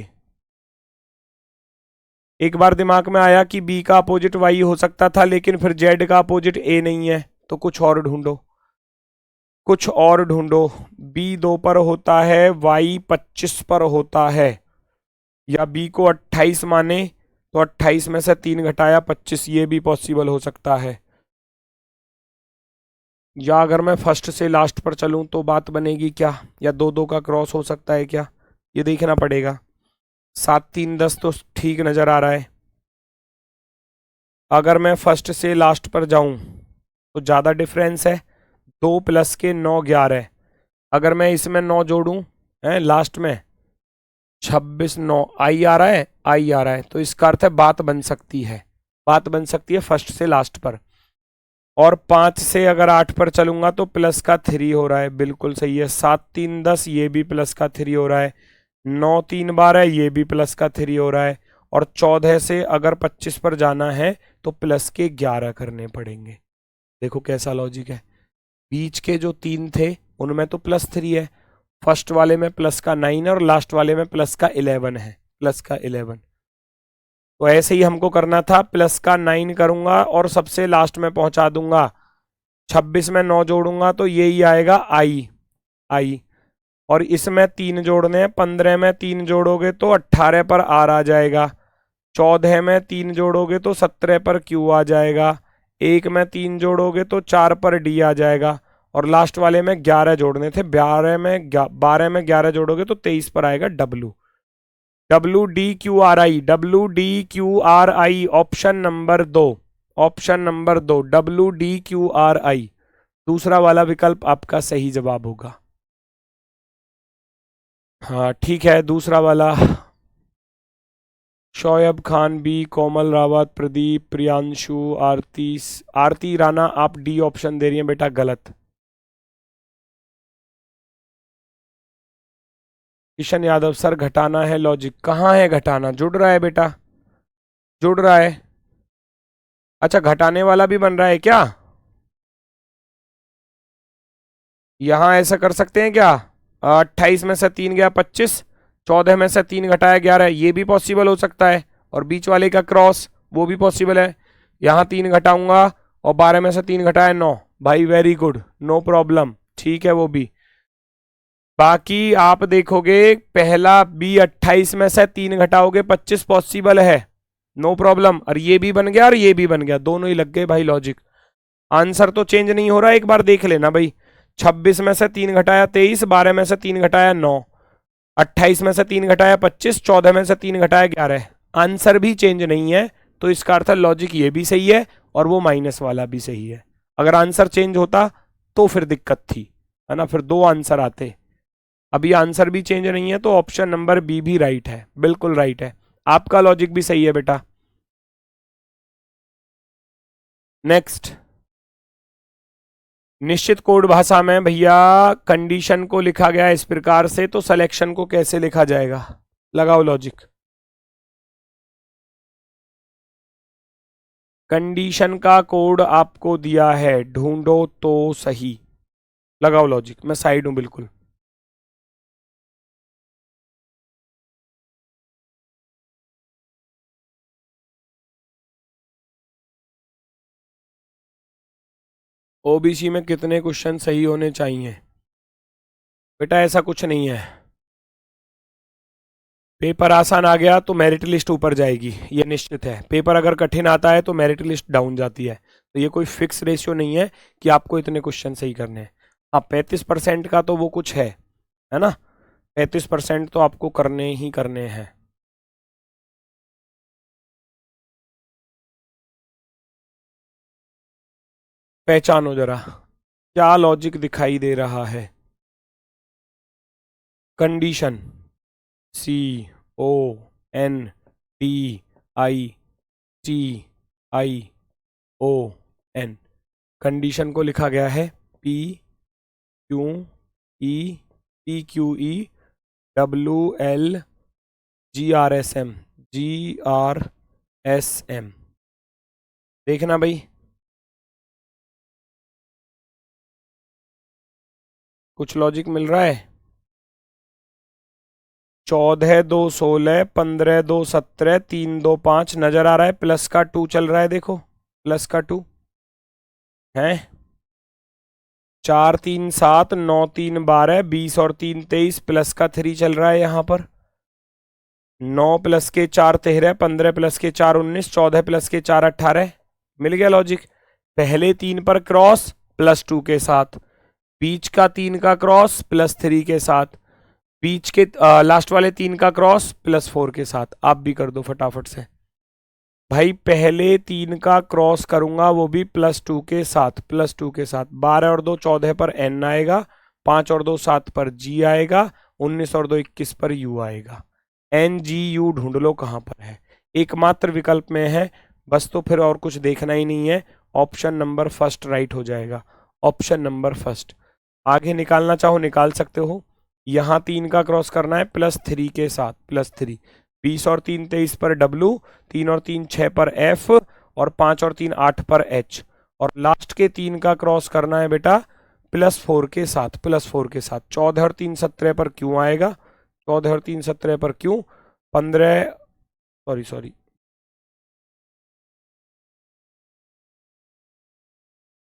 एक बार दिमाग में आया कि बी का अपोजिट वाई हो सकता था, लेकिन फिर जेड का अपोजिट ए नहीं है, तो कुछ और ढूंढो, कुछ और ढूंढो। बी 2 पर होता है, वाई 25 पर होता है, या बी को 28 माने तो 28 में से 3 घटाया 25, ये भी पॉसिबल हो सकता है। या अगर मैं फर्स्ट से लास्ट पर चलूं तो बात बनेगी क्या, या 2 2 का क्रॉस हो सकता है क्या, ये देखना पड़ेगा। 7 3 10 तो ठीक नजर आ रहा है। अगर मैं फर्स्ट से लास्ट पर जाऊं तो ज़्यादा डिफरेंस है, 2 प्लस के 9 11। अगर मैं इसमें 9 जोड़ूं है लास्ट में, 26 9 आई आ रहा है, आई आ रहा है, तो इसका अर्थ है बात बन सकती है, बात बन सकती है फर्स्ट से लास्ट पर। और 5 से अगर 8 पर चलूंगा तो प्लस का 3 हो रहा है, बिल्कुल सही है। 7 3 10, ये भी प्लस का 3 हो रहा है। 9 3 12, ये भी प्लस का 3 हो रहा है। और 14 से अगर 25 पर जाना है तो प्लस के 11 करने पड़ेंगे। देखो कैसा लॉजिक है, बीच के जो 3 थे उनमें तो +3 है, फर्स्ट वाले में प्लस का 9 है, और लास्ट वाले में प्लस का 11 है, प्लस का 11। तो ऐसे ही हमको करना था, प्लस का 9 करूंगा और सबसे लास्ट में पहुंचा दूंगा। 26 में 9 जोड़ूंगा तो यही आएगा आई, आई। और इसमें 3 जोड़ने हैं, 15 में 3 जोड़ोगे तो 18 पर आर आ जाएगा। 14 में 3 जोड़ोगे तो 17 पर क्यू आ जाएगा। 1 में 3 जोड़ोगे तो 4 पर डी आ जाएगा। और लास्ट वाले में 11 जोड़ने थे, 12 में 11 जोड़ोगे तो 23 पर आएगा W. W D Q R आई, डब्लू डी क्यू आर आई, option number 2, option number 2 W D Q R आई, दूसरा वाला विकल्प आपका सही जवाब होगा। हाँ ठीक है, दूसरा वाला। शोएब खान बी, कोमल रावत, प्रदीप, प्रियांशु, आरती, आरती राणा, आप डी ऑप्शन दे रही हैं बेटा, गलत। किशन यादव, सर घटाना है लॉजिक, कहाँ है घटाना, जुड़ रहा है बेटा, जुड़ रहा है। अच्छा घटाने वाला भी बन रहा है क्या? यहां ऐसा कर सकते हैं क्या, 28 में से 3 गया 25, 14 में से 3 घटाया 11, ये भी पॉसिबल हो सकता है, और बीच वाले का क्रॉस वो भी पॉसिबल है। यहाँ 3 घटाऊंगा और 12 में से 3 घटाया 9, भाई वेरी गुड, नो प्रॉब्लम, ठीक है वो भी। बाकी आप देखोगे पहला बी 28 में से 3 घटाओगे 25 पॉसिबल है, नो प्रॉब्लम, और ये भी बन गया और ये भी बन गया, दोनों ही लग गए भाई लॉजिक। आंसर तो चेंज नहीं हो रहा, एक बार देख लेना भाई। 26 में से 3 घटाया 23, 12 में से 3 घटाया 9, 28 में से 3 घटाया 25, 14 में से 3 घटाया 11, आंसर भी चेंज नहीं है, तो इसका अर्थ लॉजिक ये भी सही है और वो माइनस वाला भी सही है। अगर आंसर चेंज होता तो फिर दिक्कत थी, है ना, फिर 2 आंसर आते। अभी आंसर भी चेंज नहीं है, तो ऑप्शन नंबर बी भी राइट है, बिल्कुल राइट है, आपका लॉजिक भी सही है बेटा। नेक्स्ट, निश्चित कोड भाषा में भैया कंडीशन को लिखा गया इस प्रकार से, तो सिलेक्शन को कैसे लिखा जाएगा, लगाओ लॉजिक। कंडीशन का कोड आपको दिया है, ढूंढो तो सही, लगाओ लॉजिक, मैं साइड हूं बिल्कुल। ओबीसी में कितने क्वेश्चन सही होने चाहिए बेटा, ऐसा कुछ नहीं है। पेपर आसान आ गया तो मेरिट लिस्ट ऊपर जाएगी, ये निश्चित है। पेपर अगर कठिन आता है तो मेरिट लिस्ट डाउन जाती है, तो ये कोई फिक्स रेशियो नहीं है कि आपको इतने क्वेश्चन सही करने हैं। हाँ 35% का तो वो कुछ है ना, 35% तो आपको करने ही करने हैं। पहचानो जरा क्या लॉजिक दिखाई दे रहा है। कंडीशन, CONDITION, कंडीशन को लिखा गया है PQEPQEWLGRSM, देखना भाई, कुछ लॉजिक मिल रहा है। 14 2 16, 15 2 17, 3 2 5 नजर आ रहा है, प्लस का 2 चल रहा है, देखो प्लस का 2 है, 4 3 7, 9 3 12, 20 और 3 23, प्लस का 3 चल रहा है यहाँ पर, 9 प्लस के 4 13, 15 प्लस के 4 19, 14 प्लस के 4 18, मिल गया लॉजिक। पहले 3 पर क्रॉस प्लस 2 के साथ, बीच का 3 का क्रॉस प्लस 3 के साथ, बीच के लास्ट वाले 3 का क्रॉस प्लस 4 के साथ। आप भी कर दो फटाफट से भाई, पहले 3 का क्रॉस करूंगा वो भी प्लस 2 के साथ, प्लस 2 के साथ, 12 और 2 14 पर एन आएगा, 5 और 2 7 पर जी आएगा, 19 और 2 21 पर यू आएगा। एन जी यू ढूंढ लो कहां पर है, एकमात्र विकल्प में है बस, तो फिर और कुछ देखना ही नहीं है, ऑप्शन नंबर फर्स्ट राइट हो जाएगा, ऑप्शन नंबर फर्स्ट। आगे निकालना चाहो निकाल सकते हो, यहाँ 3 का क्रॉस करना है प्लस 3 के साथ, प्लस 3, 20 और 3 23 पर डब्लू, 3 और 3 6 पर एफ, और 5 और 3 8 पर एच, और लास्ट के 3 का क्रॉस करना है बेटा प्लस 4 के साथ, प्लस 4 के साथ, 14 और 3 17 पर क्यों आएगा, 14 और 3 17 पर क्यों, 15 सॉरी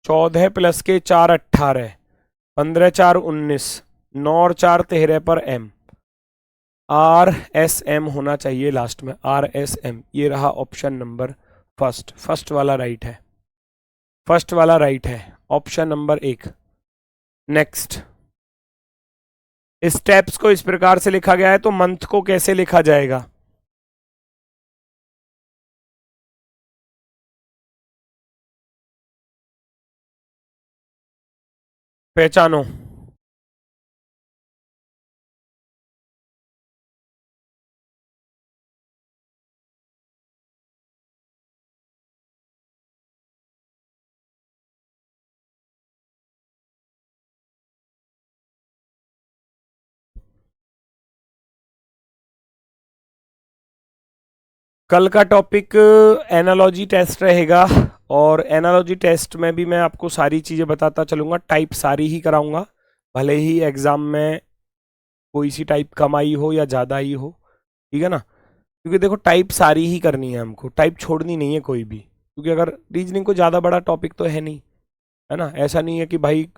14 प्लस के 4 18, 15 4 19, 9 और 4 13 पर एम, RSM होना चाहिए लास्ट में, RSM, ये रहा ऑप्शन नंबर फर्स्ट, फर्स्ट वाला राइट है, फर्स्ट वाला राइट है, ऑप्शन नंबर 1। नेक्स्ट, स्टेप्स को इस प्रकार से लिखा गया है, तो मंथ को कैसे लिखा जाएगा, पहचानो। कल का टॉपिक एनालॉजी टेस्ट रहेगा, और एनालॉजी टेस्ट में भी मैं आपको सारी चीज़ें बताता चलूँगा, टाइप सारी ही कराऊंगा, भले ही एग्ज़ाम में कोई सी टाइप कम आई हो या ज़्यादा आई हो, ठीक है ना। क्योंकि देखो टाइप सारी ही करनी है हमको, टाइप छोड़नी नहीं है कोई भी, क्योंकि अगर रीजनिंग को ज़्यादा बड़ा टॉपिक तो है नहीं, है ना। ऐसा नहीं है कि भाई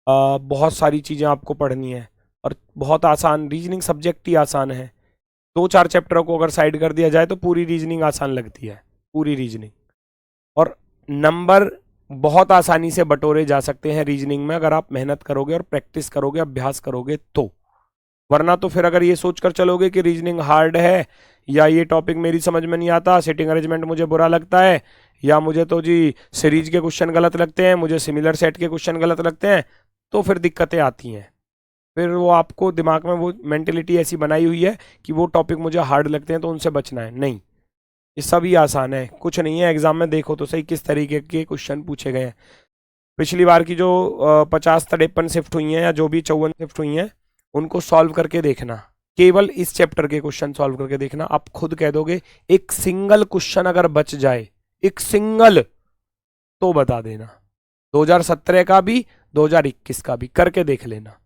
बहुत सारी चीज़ें आपको पढ़नी है, और बहुत आसान रीजनिंग सब्जेक्ट ही आसान है। 2-4 चैप्टरों को अगर साइड कर दिया जाए तो पूरी रीजनिंग आसान लगती है, पूरी रीजनिंग। और नंबर बहुत आसानी से बटोरे जा सकते हैं रीजनिंग में, अगर आप मेहनत करोगे और प्रैक्टिस करोगे, अभ्यास करोगे तो। वरना तो फिर अगर ये सोचकर चलोगे कि रीजनिंग हार्ड है, या ये टॉपिक मेरी समझ में नहीं आता, सिटिंग अरेंजमेंट मुझे बुरा लगता है, या मुझे तो जी सीरीज के क्वेश्चन गलत लगते हैं, मुझे सिमिलर सेट के क्वेश्चन गलत लगते हैं, तो फिर दिक्कतें आती हैं। फिर वो आपको दिमाग में वो मेंटेलिटी ऐसी बनाई हुई है कि वो टॉपिक मुझे हार्ड लगते हैं तो उनसे बचना है। नहीं, ये सभी आसान है, कुछ नहीं है। एग्जाम में देखो तो सही किस तरीके के क्वेश्चन पूछे गए हैं। पिछली बार की जो 50-53 शिफ्ट हुई हैं, या जो भी 54 शिफ्ट हुई हैं, उनको सॉल्व करके देखना। केवल इस चैप्टर के क्वेश्चन सॉल्व करके देखना, आप खुद कह दोगे एक सिंगल क्वेश्चन अगर बच जाए, एक सिंगल, तो बता देना। 2017 का भी 2021 का भी करके देख लेना।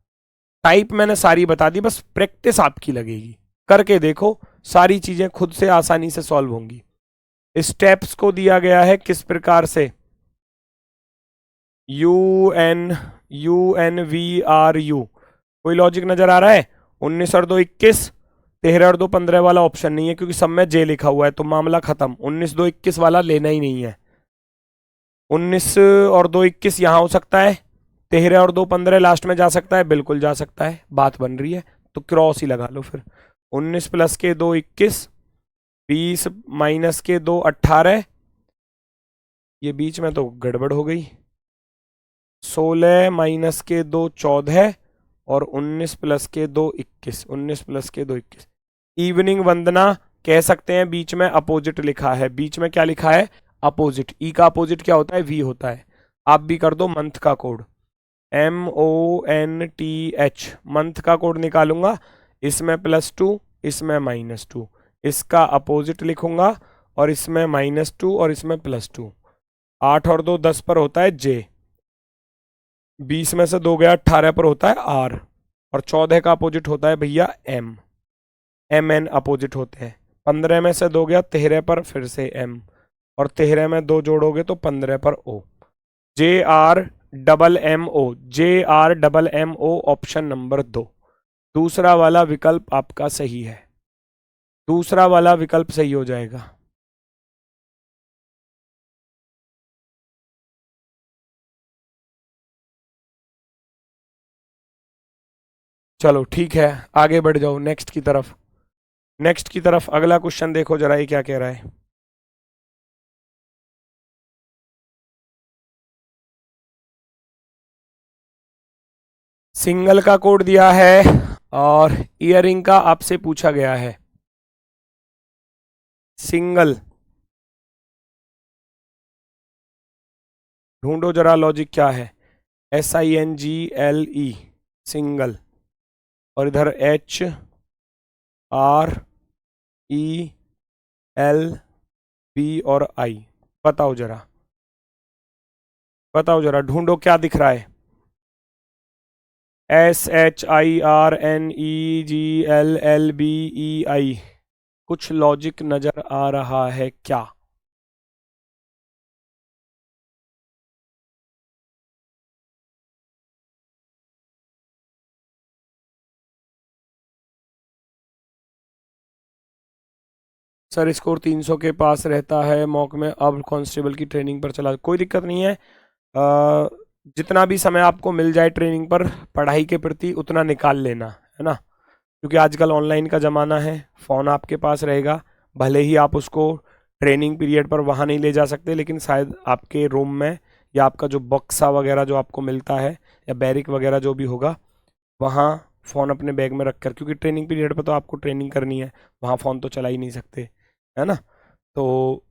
टाइप मैंने सारी बता दी, बस प्रैक्टिस आपकी लगेगी। करके देखो, सारी चीजें खुद से आसानी से सॉल्व होंगी। स्टेप्स को दिया गया है किस प्रकार से, UNVRU। कोई लॉजिक नजर आ रहा है? 19 और 2 21, 13 और 2 15 वाला ऑप्शन नहीं है, क्योंकि सब में जे लिखा हुआ है, तो मामला खत्म। 19 2 21 वाला लेना ही नहीं है। 19 और 2 21 यहां हो सकता है, 13 और 2 15 लास्ट में जा सकता है, बिल्कुल जा सकता है, बात बन रही है, तो क्रॉस ही लगा लो फिर। 19 प्लस के 2 21, 20 माइनस के 2 18, ये बीच में तो गड़बड़ हो गई। 16 माइनस के 2 14, और 19 प्लस के 2 21, 19 प्लस के 2 21। इवनिंग वंदना कह सकते हैं, बीच में अपोजिट लिखा है। बीच में क्या लिखा है? अपोजिट। ई का अपोजिट क्या होता है? वी होता है। आप भी कर दो मंथ का कोड, MONTH, मंथ का कोड निकालूंगा। इसमें +2, इसमें -2, इसका अपोजिट लिखूंगा, और इसमें -2 और इसमें +2। 8 और 2 10 पर होता है J, 20 में से 2 गया 18 पर होता है R, और 14 का अपोजिट होता है भैया M, MN अपोजिट होते हैं। 15 में से 2 गया 13 पर, फिर से M, और 13 में 2 जोड़ोगे तो 15 पर O। JRMMO, JRMMO option number 2, दूसरा वाला विकल्प आपका सही है। दूसरा वाला विकल्प सही हो जाएगा। चलो ठीक है, आगे बढ़ जाओ नेक्स्ट की तरफ। नेक्स्ट की तरफ अगला क्वेश्चन देखो जरा, ये क्या कह रहा है। सिंगल का कोड दिया है, और ईयरिंग का आपसे पूछा गया है। सिंगल ढूंढो जरा, लॉजिक क्या है। SINGLE, सिंगल, और इधर HRELB और I। बताओ जरा, बताओ जरा, ढूंढो क्या दिख रहा है। SHIRNEGLLBEI, कुछ लॉजिक नजर आ रहा है क्या? सर स्कोर 300 के पास रहता है मॉक में, अब कांस्टेबल की ट्रेनिंग पर चला। कोई दिक्कत नहीं है, जितना भी समय आपको मिल जाए ट्रेनिंग पर पढ़ाई के प्रति, उतना निकाल लेना, है ना। क्योंकि आजकल ऑनलाइन का ज़माना है, फ़ोन आपके पास रहेगा। भले ही आप उसको ट्रेनिंग पीरियड पर वहाँ नहीं ले जा सकते, लेकिन शायद आपके रूम में, या आपका जो बक्सा वगैरह जो आपको मिलता है, या बैरिक वगैरह जो भी होगा, वहाँ फ़ोन अपने बैग में रखकर, क्योंकि ट्रेनिंग पीरियड पर तो आपको ट्रेनिंग करनी है, वहाँ फ़ोन तो चला ही नहीं सकते, है ना। तो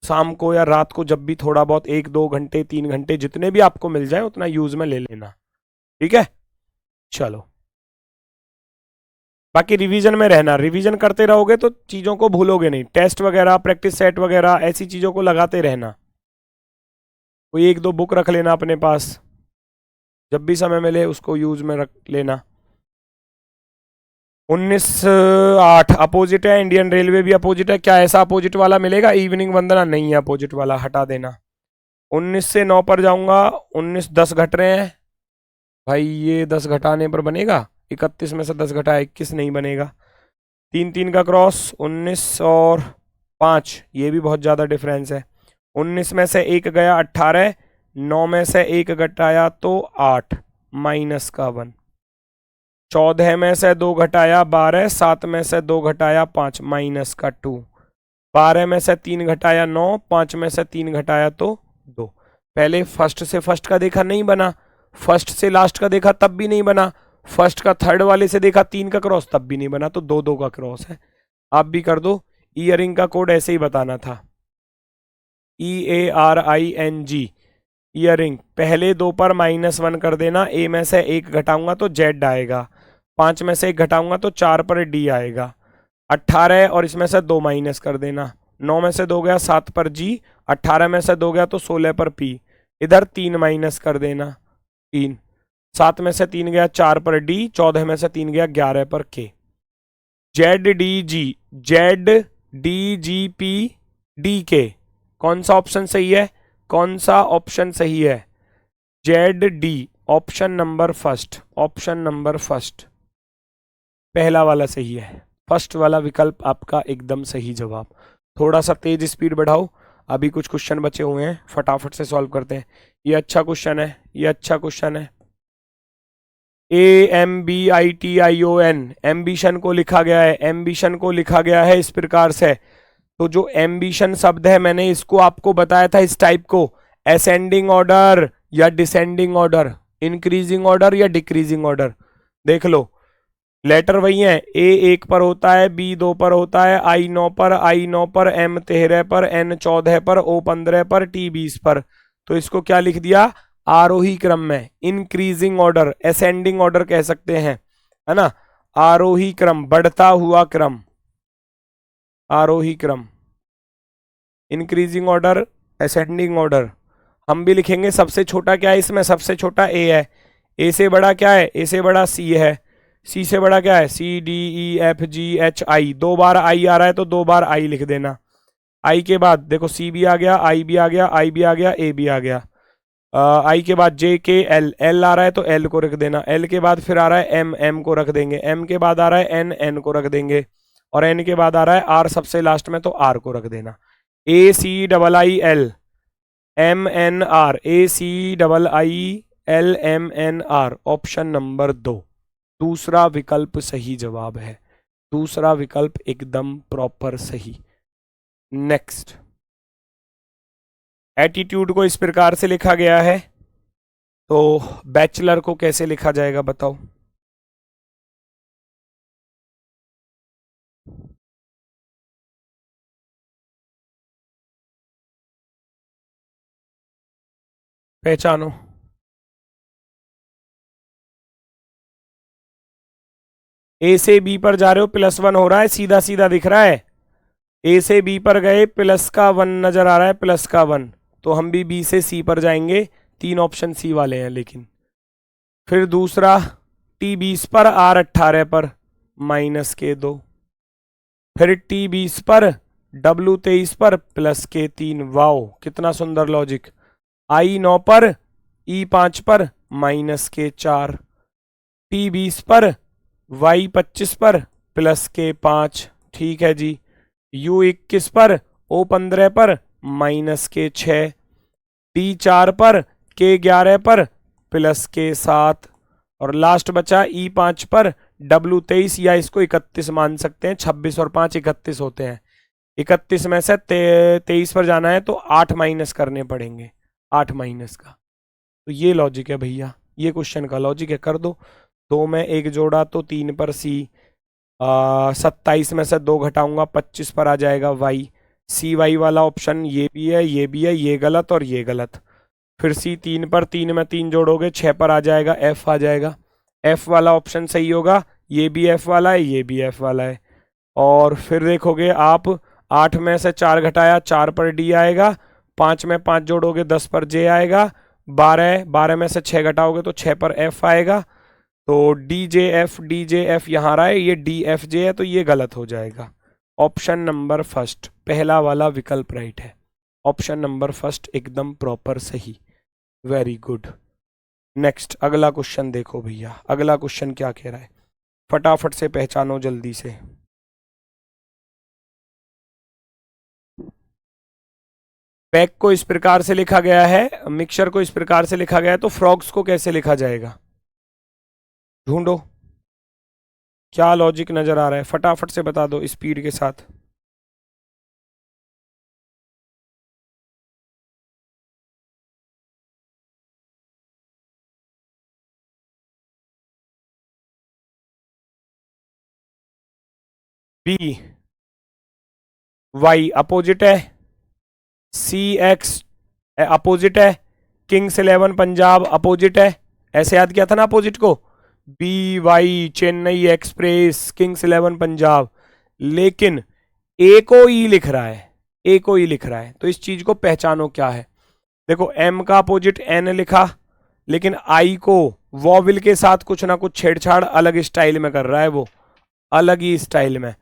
शाम को या रात को जब भी थोड़ा बहुत 1-2 घंटे 3 घंटे जितने भी आपको मिल जाए उतना यूज में ले लेना, ठीक है। चलो, बाकी रिवीजन में रहना, रिवीजन करते रहोगे तो चीज़ों को भूलोगे नहीं। टेस्ट वगैरह, प्रैक्टिस सेट वगैरह, ऐसी चीज़ों को लगाते रहना। कोई 1-2 बुक रख लेना अपने पास, जब भी समय मिले उसको यूज में रख लेना। 19 8 अपोजिट है, इंडियन रेलवे भी अपोजिट है। क्या ऐसा अपोजिट वाला मिलेगा? इवनिंग वंदना नहीं है अपोजिट वाला, हटा देना। 19 से 9 पर जाऊंगा, 19 10 घट रहे हैं भाई, ये 10 घटाने पर बनेगा? 31 में से 10 घटाया 21 नहीं बनेगा। 3 3 का क्रॉस, 19 और 5, ये भी बहुत ज़्यादा डिफरेंस है। 19 में से 1 गया 18, 9 में से 1 घटाया तो 8 माइनस का 1, 14 में से 2 घटाया 12, 7 में से 2 घटाया 5 माइनस का 2, 12 में से 3 घटाया 9, 5 में से 3 घटाया तो 2। पहले फर्स्ट से फर्स्ट का देखा नहीं बना, फर्स्ट से लास्ट का देखा तब भी नहीं बना, फर्स्ट का थर्ड वाले से देखा 3 का क्रॉस तब भी नहीं बना, तो 2 2 का क्रॉस है। आप भी कर दो। ईयरिंग का कोड ऐसे ही बताना था, EARING ईयरिंग। पहले 2 पर -1 कर देना, ए में से 1 घटाऊंगा तो जेड आएगा, 5 में से 1 घटाऊंगा तो 4 पर डी आएगा। 18 और इसमें से 2 माइनस कर देना, 9 में से 2 गया 7 पर जी, 18 में से 2 गया तो 16 पर पी, इधर 3 माइनस कर देना 3, 7 में से 3 गया 4 पर डी, 14 में से 3 गया 11 पर के। ZDG कौन सा ऑप्शन सही है? कौन सा ऑप्शन सही है? ZD option number first, option number first पहला वाला सही है। फर्स्ट वाला विकल्प आपका एकदम सही जवाब। थोड़ा सा तेज स्पीड बढ़ाओ, अभी कुछ क्वेश्चन बचे हुए हैं, फटाफट से सॉल्व करते हैं। ये अच्छा क्वेश्चन है, ये अच्छा क्वेश्चन है। AMBITION एम्बिशन को लिखा गया है, एम्बिशन को लिखा गया है इस प्रकार से। तो जो एम्बिशन शब्द है मैंने इसको आपको बताया था इस टाइप को, असेंडिंग ऑर्डर या डिसेंडिंग ऑर्डर, इंक्रीजिंग ऑर्डर या डिक्रीजिंग ऑर्डर। देख लो लेटर वही है, A 1 पर होता है, B 2 पर होता है, I 9 पर, I 9 पर, M 13 पर, N 14 पर, O 15 पर, T 20 पर। तो इसको क्या लिख दिया? आरोही क्रम में, इंक्रीजिंग ऑर्डर, असेंडिंग ऑर्डर कह सकते हैं, है ना। आरोही क्रम, बढ़ता हुआ क्रम, आरोही क्रम, इंक्रीजिंग ऑर्डर, असेंडिंग ऑर्डर। हम भी लिखेंगे सबसे छोटा क्या है इसमें? सबसे छोटा A है। A से बड़ा क्या है? A से बड़ा C है। C से बड़ा क्या है? CDEFGHI, 2 बार I आ रहा है तो 2 बार I लिख देना। I के बाद देखो C भी आ गया, I भी आ गया, I भी आ गया, A भी आ गया। I के बाद JKL, L आ रहा है तो L को रख देना, L के बाद फिर आ रहा है M, M को रख देंगे, M के बाद आ रहा है N, N को रख देंगे, और N के बाद आ रहा है R सबसे लास्ट में तो R को रख देना। ACIIL MNR, ACIIL MNR, option number 2 दूसरा विकल्प सही जवाब है। दूसरा विकल्प एकदम प्रॉपर सही। नेक्स्ट, एटीट्यूड को इस प्रकार से लिखा गया है, तो बैचलर को कैसे लिखा जाएगा बताओ? पहचानो। ए से बी पर जा रहे हो, +1 हो रहा है, सीधा सीधा दिख रहा है। ए से बी पर गए, प्लस का 1 नजर आ रहा है, प्लस का 1, तो हम भी बी से सी पर जाएंगे। 3 ऑप्शन सी वाले हैं लेकिन। फिर दूसरा, T 20 पर, R 18 पर, -2। फिर T 20 पर, W 23 पर, +3। वाओ कितना सुंदर लॉजिक। I 9 पर, E 5 पर, -4। T 20 पर, Y 25 पर, +5। ठीक है जी। U 21 पर, O 15 पर, -6। D 4 पर, K 11 पर, +7। और लास्ट बचा E 5 पर, W 23, या इसको 31 मान सकते हैं, 26 और 5 31 होते हैं। 31 में से 23 पर जाना है तो 8 माइनस करने पड़ेंगे, 8 माइनस का। तो ये लॉजिक है भैया, ये क्वेश्चन का लॉजिक है। कर दो। 2 में 1 जोड़ा तो 3 पर C, 27 में से 2 घटाऊंगा 25 पर आ जाएगा Y। CY वाला ऑप्शन ये भी है, ये भी है, ये गलत और ये गलत। फिर C 3 पर, 3 में 3 जोड़ोगे 6 पर आ जाएगा, F आ जाएगा। F वाला ऑप्शन सही होगा, ये भी F वाला है, ये भी F वाला है। और फिर देखोगे आप, 8 में से 4 घटाया 4 पर D आएगा, 5 में 5 जोड़ोगे 10 पर J आएगा, 12 में से 6 घटाओगे तो 6 पर F आएगा। तो डी जे एफ यहाँ रहा है, ये डी एफ जे है, तो ये गलत हो जाएगा। ऑप्शन नंबर फर्स्ट, पहला वाला विकल्प राइट है। ऑप्शन नंबर फर्स्ट एकदम प्रॉपर सही, वेरी गुड। नेक्स्ट अगला क्वेश्चन देखो भैया, अगला क्वेश्चन क्या कह रहा है, फटाफट से पहचानो जल्दी से। पैक को इस प्रकार से लिखा गया है, मिक्सचर को इस प्रकार से लिखा गया है, तो फ्रॉग्स को कैसे लिखा जाएगा, ढूंढो क्या लॉजिक नजर आ रहा है, फटाफट से बता दो स्पीड के साथ। बी वाई अपोजिट है, सी एक्स अपोजिट है, किंग्स 11 पंजाब अपोजिट है, ऐसे याद किया था ना अपोजिट को, B Y Chennai express kings 11 Punjab, लेकिन ए को ई लिख रहा है, ए को ई लिख रहा है, तो इस चीज को पहचानो क्या है। देखो एम का अपोजिट एन लिखा, लेकिन आई को वॉविल के साथ कुछ ना कुछ छेड़छाड़ अलग स्टाइल में कर रहा है, वो अलग ही स्टाइल में।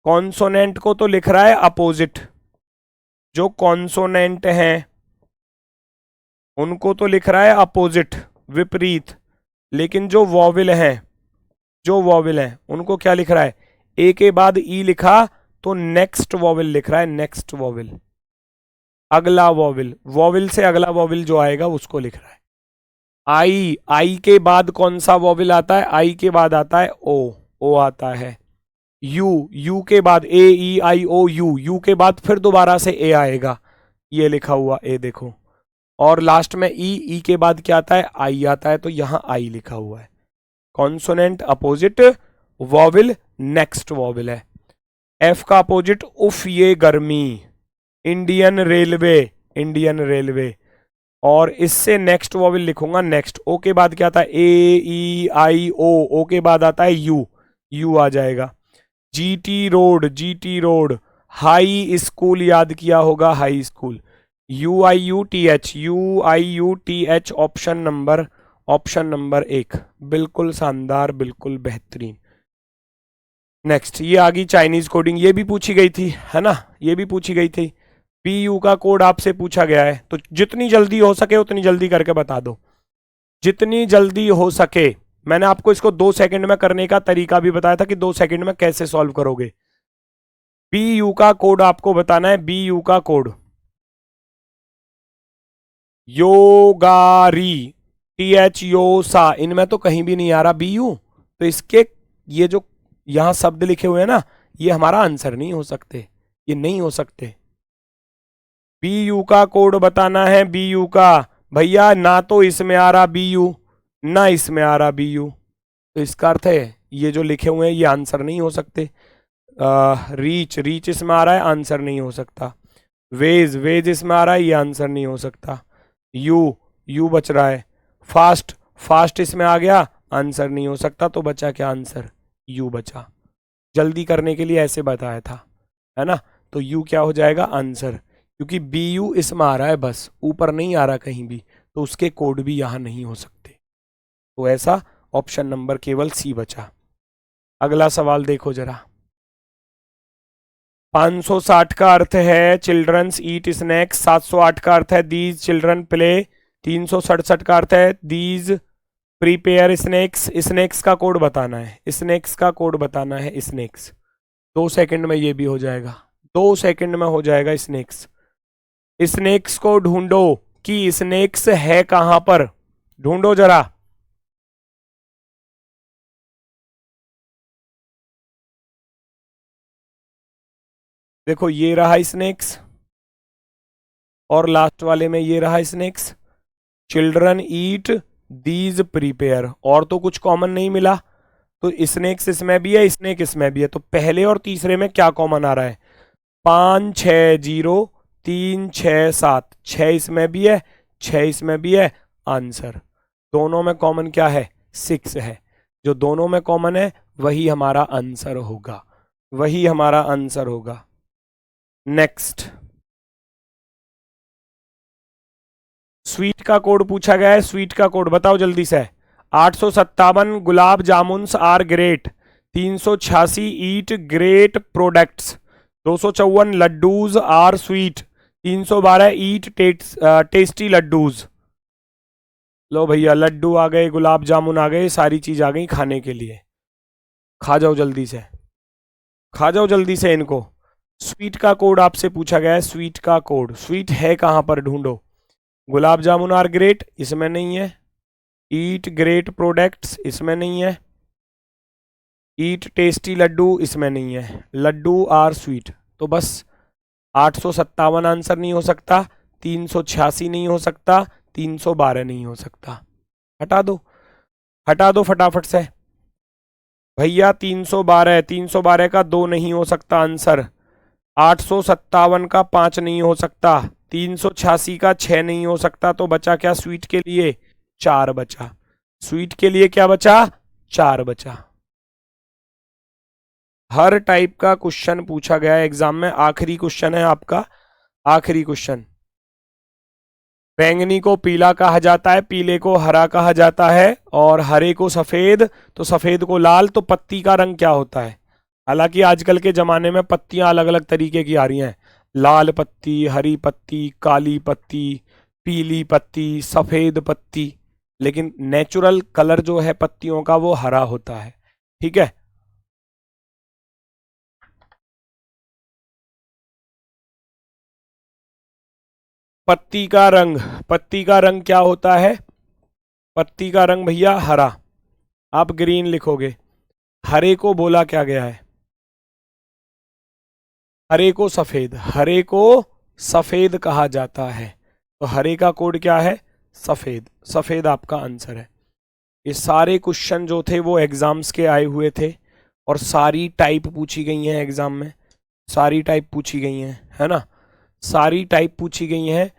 कॉन्सोनेंट को तो लिख रहा है अपोजिट, जो कॉन्सोनेंट हैं उनको तो लिख रहा है अपोजिट विपरीत, लेकिन जो वॉविल हैं, जो वॉविल हैं उनको क्या लिख रहा है, ए के बाद ई लिखा तो नेक्स्ट वॉविल लिख रहा है, नेक्स्ट वॉविल, अगला वॉविल, वॉविल से अगला वॉविल जो आएगा उसको लिख रहा है। आई, आई के बाद कौन सा वॉविल आता है, आई के बाद आता है ओ, ओ आता है। यू, यू के बाद ए ई आई ओ यू, यू के बाद फिर दोबारा से ए आएगा, ये लिखा हुआ ए देखो, और लास्ट में ई, ई के बाद क्या आता है, आई आता है, तो यहां आई लिखा हुआ है। कॉन्सोनेंट अपोजिट, वॉविल नेक्स्ट वॉविल है। एफ का अपोजिट उफ ये गर्मी, इंडियन रेलवे, इंडियन रेलवे, और इससे नेक्स्ट वॉविल लिखूंगा नेक्स्ट। ओ के बाद क्या आता है, ए ई आई ओ, ओ के बाद आता है यू, यू आ जाएगा। GT road, GT road, high school याद किया होगा, high school, you I U T H, you I U T H, option number एक, बिल्कुल शानदार, बिल्कुल बेहतरीन। नेक्स्ट ये आ गई चाइनीज कोडिंग, ये भी पूछी गई थी है ना, ये भी पूछी गई थी। पी यू का कोड आपसे पूछा गया है, तो जितनी जल्दी हो सके उतनी जल्दी करके बता दो, जितनी जल्दी हो सके। मैंने आपको इसको 2 सेकंड में करने का तरीका भी बताया था कि 2 सेकंड में कैसे सॉल्व करोगे। बी यू का कोड आपको बताना है, बी यू का कोड, योगारी, टी एच योसा, इनमें तो कहीं भी नहीं आ रहा बी यू, तो इसके ये जो यहां शब्द लिखे हुए हैं ना, ये हमारा आंसर नहीं हो सकते, ये नहीं हो सकते। बी यू का कोड बताना है, बी यू का, भैया ना तो इसमें आ रहा बी यू, ना इसमें आ रहा बी यू, तो इसका अर्थ है ये जो लिखे हुए हैं ये आंसर नहीं हो सकते। रीच, रीच इसमें आ रहा है, आंसर नहीं हो सकता। वेज, वेज इसमें आ रहा है, ये आंसर नहीं हो सकता। यू, यू बच रहा है। फास्ट, फास्ट इसमें आ गया, आंसर नहीं हो सकता, तो बचा क्या आंसर, यू बचा। जल्दी करने के लिए ऐसे बताया था, है ना, तो यू क्या हो जाएगा आंसर, क्योंकि बी यू इसमें आ रहा है बस, ऊपर नहीं आ रहा कहीं भी, तो उसके कोड भी यहां नहीं हो सकते, तो ऐसा ऑप्शन नंबर केवल सी बचा। अगला सवाल देखो जरा, 560 का अर्थ है चिल्ड्रंस ईट स्नैक्स, 708 का अर्थ है दीज चिल्ड्रन प्ले, 367 का अर्थ है दीज प्रीपेयर स्नैक्स। स्नैक्स का कोड बताना है, स्नैक्स का कोड बताना है, स्नैक्स 2 सेकंड में ये भी हो जाएगा, 2 सेकंड में हो जाएगा स्नैक्स। स्नैक्स को ढूंढो कि स्नैक्स है कहां पर, ढूंढो जरा। देखो ये रहा स्नैक्स, और लास्ट वाले में ये रहा snacks, children eat these prepare, और तो कुछ कॉमन नहीं मिला, तो स्नैक्स इसमें भी है, स्नैक इसमें भी है, तो पहले और तीसरे में क्या कॉमन आ रहा है, 5 6 0 3 6 7, 6 इसमें भी है, 6 इसमें भी है, आंसर दोनों में कॉमन क्या है, 6 है, जो दोनों में कॉमन है वही हमारा आंसर होगा, वही हमारा आंसर होगा। नेक्स्ट, स्वीट का कोड पूछा गया है, स्वीट का कोड बताओ जल्दी से, 857 gulab jamuns are great. 386 eat great products. 254 laddoos are sweet. 312 eat tasty laddoos. लो भैया, लड्डू आ गए, गुलाब जामुन आ गए, सारी चीज आ गई खाने के लिए। खा जाओ जल्दी से, खा जाओ जल्दी से इनको। स्वीट का कोड आपसे पूछा गया है, स्वीट का कोड। स्वीट है कहां पर, ढूंढो। गुलाब जामुन आर ग्रेट, इसमें नहीं है। ईट ग्रेट प्रोडक्ट्स, इसमें नहीं है। ईट टेस्टी लड्डू, इसमें नहीं है। लड्डू आर स्वीट, तो बस 857 आंसर नहीं हो सकता, 386 नहीं हो सकता, 312 नहीं हो सकता। हटा दो, हटा दो फटाफट से भैया। 312, 312 का 2 नहीं हो सकता आंसर। 857 का 5 नहीं हो सकता। 386 का 6 नहीं हो सकता। तो बचा क्या स्वीट के लिए? 4 बचा। स्वीट के लिए क्या बचा? 4 बचा। हर टाइप का क्वेश्चन पूछा गया है एग्जाम में। आखिरी क्वेश्चन है आपका, आखिरी क्वेश्चन। बैंगनी को पीला कहा जाता है, पीले को हरा कहा जाता है, और हरे को सफेद, तो सफेद को लाल। तो पत्ती का रंग क्या होता है? हालांकि आजकल के जमाने में पत्तियां अलग अलग तरीके की आ रही हैं। लाल पत्ती, हरी पत्ती, काली पत्ती, पीली पत्ती, सफेद पत्ती, लेकिन नेचुरल कलर जो है पत्तियों का वो हरा होता है। ठीक है, पत्ती का रंग, पत्ती का रंग क्या होता है? पत्ती का रंग भैया हरा। आप ग्रीन लिखोगे। हरे को बोला क्या गया है? हरे को सफेद, हरे को सफेद कहा जाता है। तो हरे का कोड क्या है? सफेद। सफेद आपका आंसर है। ये सारे क्वेश्चन जो थे वो एग्जाम्स के आए हुए थे, और सारी टाइप पूछी गई हैं एग्जाम में। सारी टाइप पूछी गई हैं, है ना? सारी टाइप पूछी गई हैं।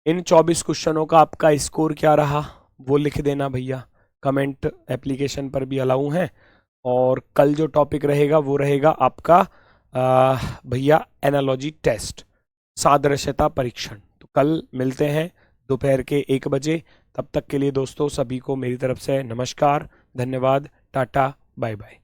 इन 24 क्वेश्चनों का आपका स्कोर क्या रहा वो लिख देना भैया। कमेंट एप्लीकेशन पर भी अलाउ है। और कल जो टॉपिक रहेगा वो रहेगा आपका भैया एनालॉजी टेस्ट, सादृश्यता परीक्षण। तो कल मिलते हैं दोपहर के 1 बजे। तब तक के लिए दोस्तों सभी को मेरी तरफ से नमस्कार, धन्यवाद, टाटा, बाय बाय।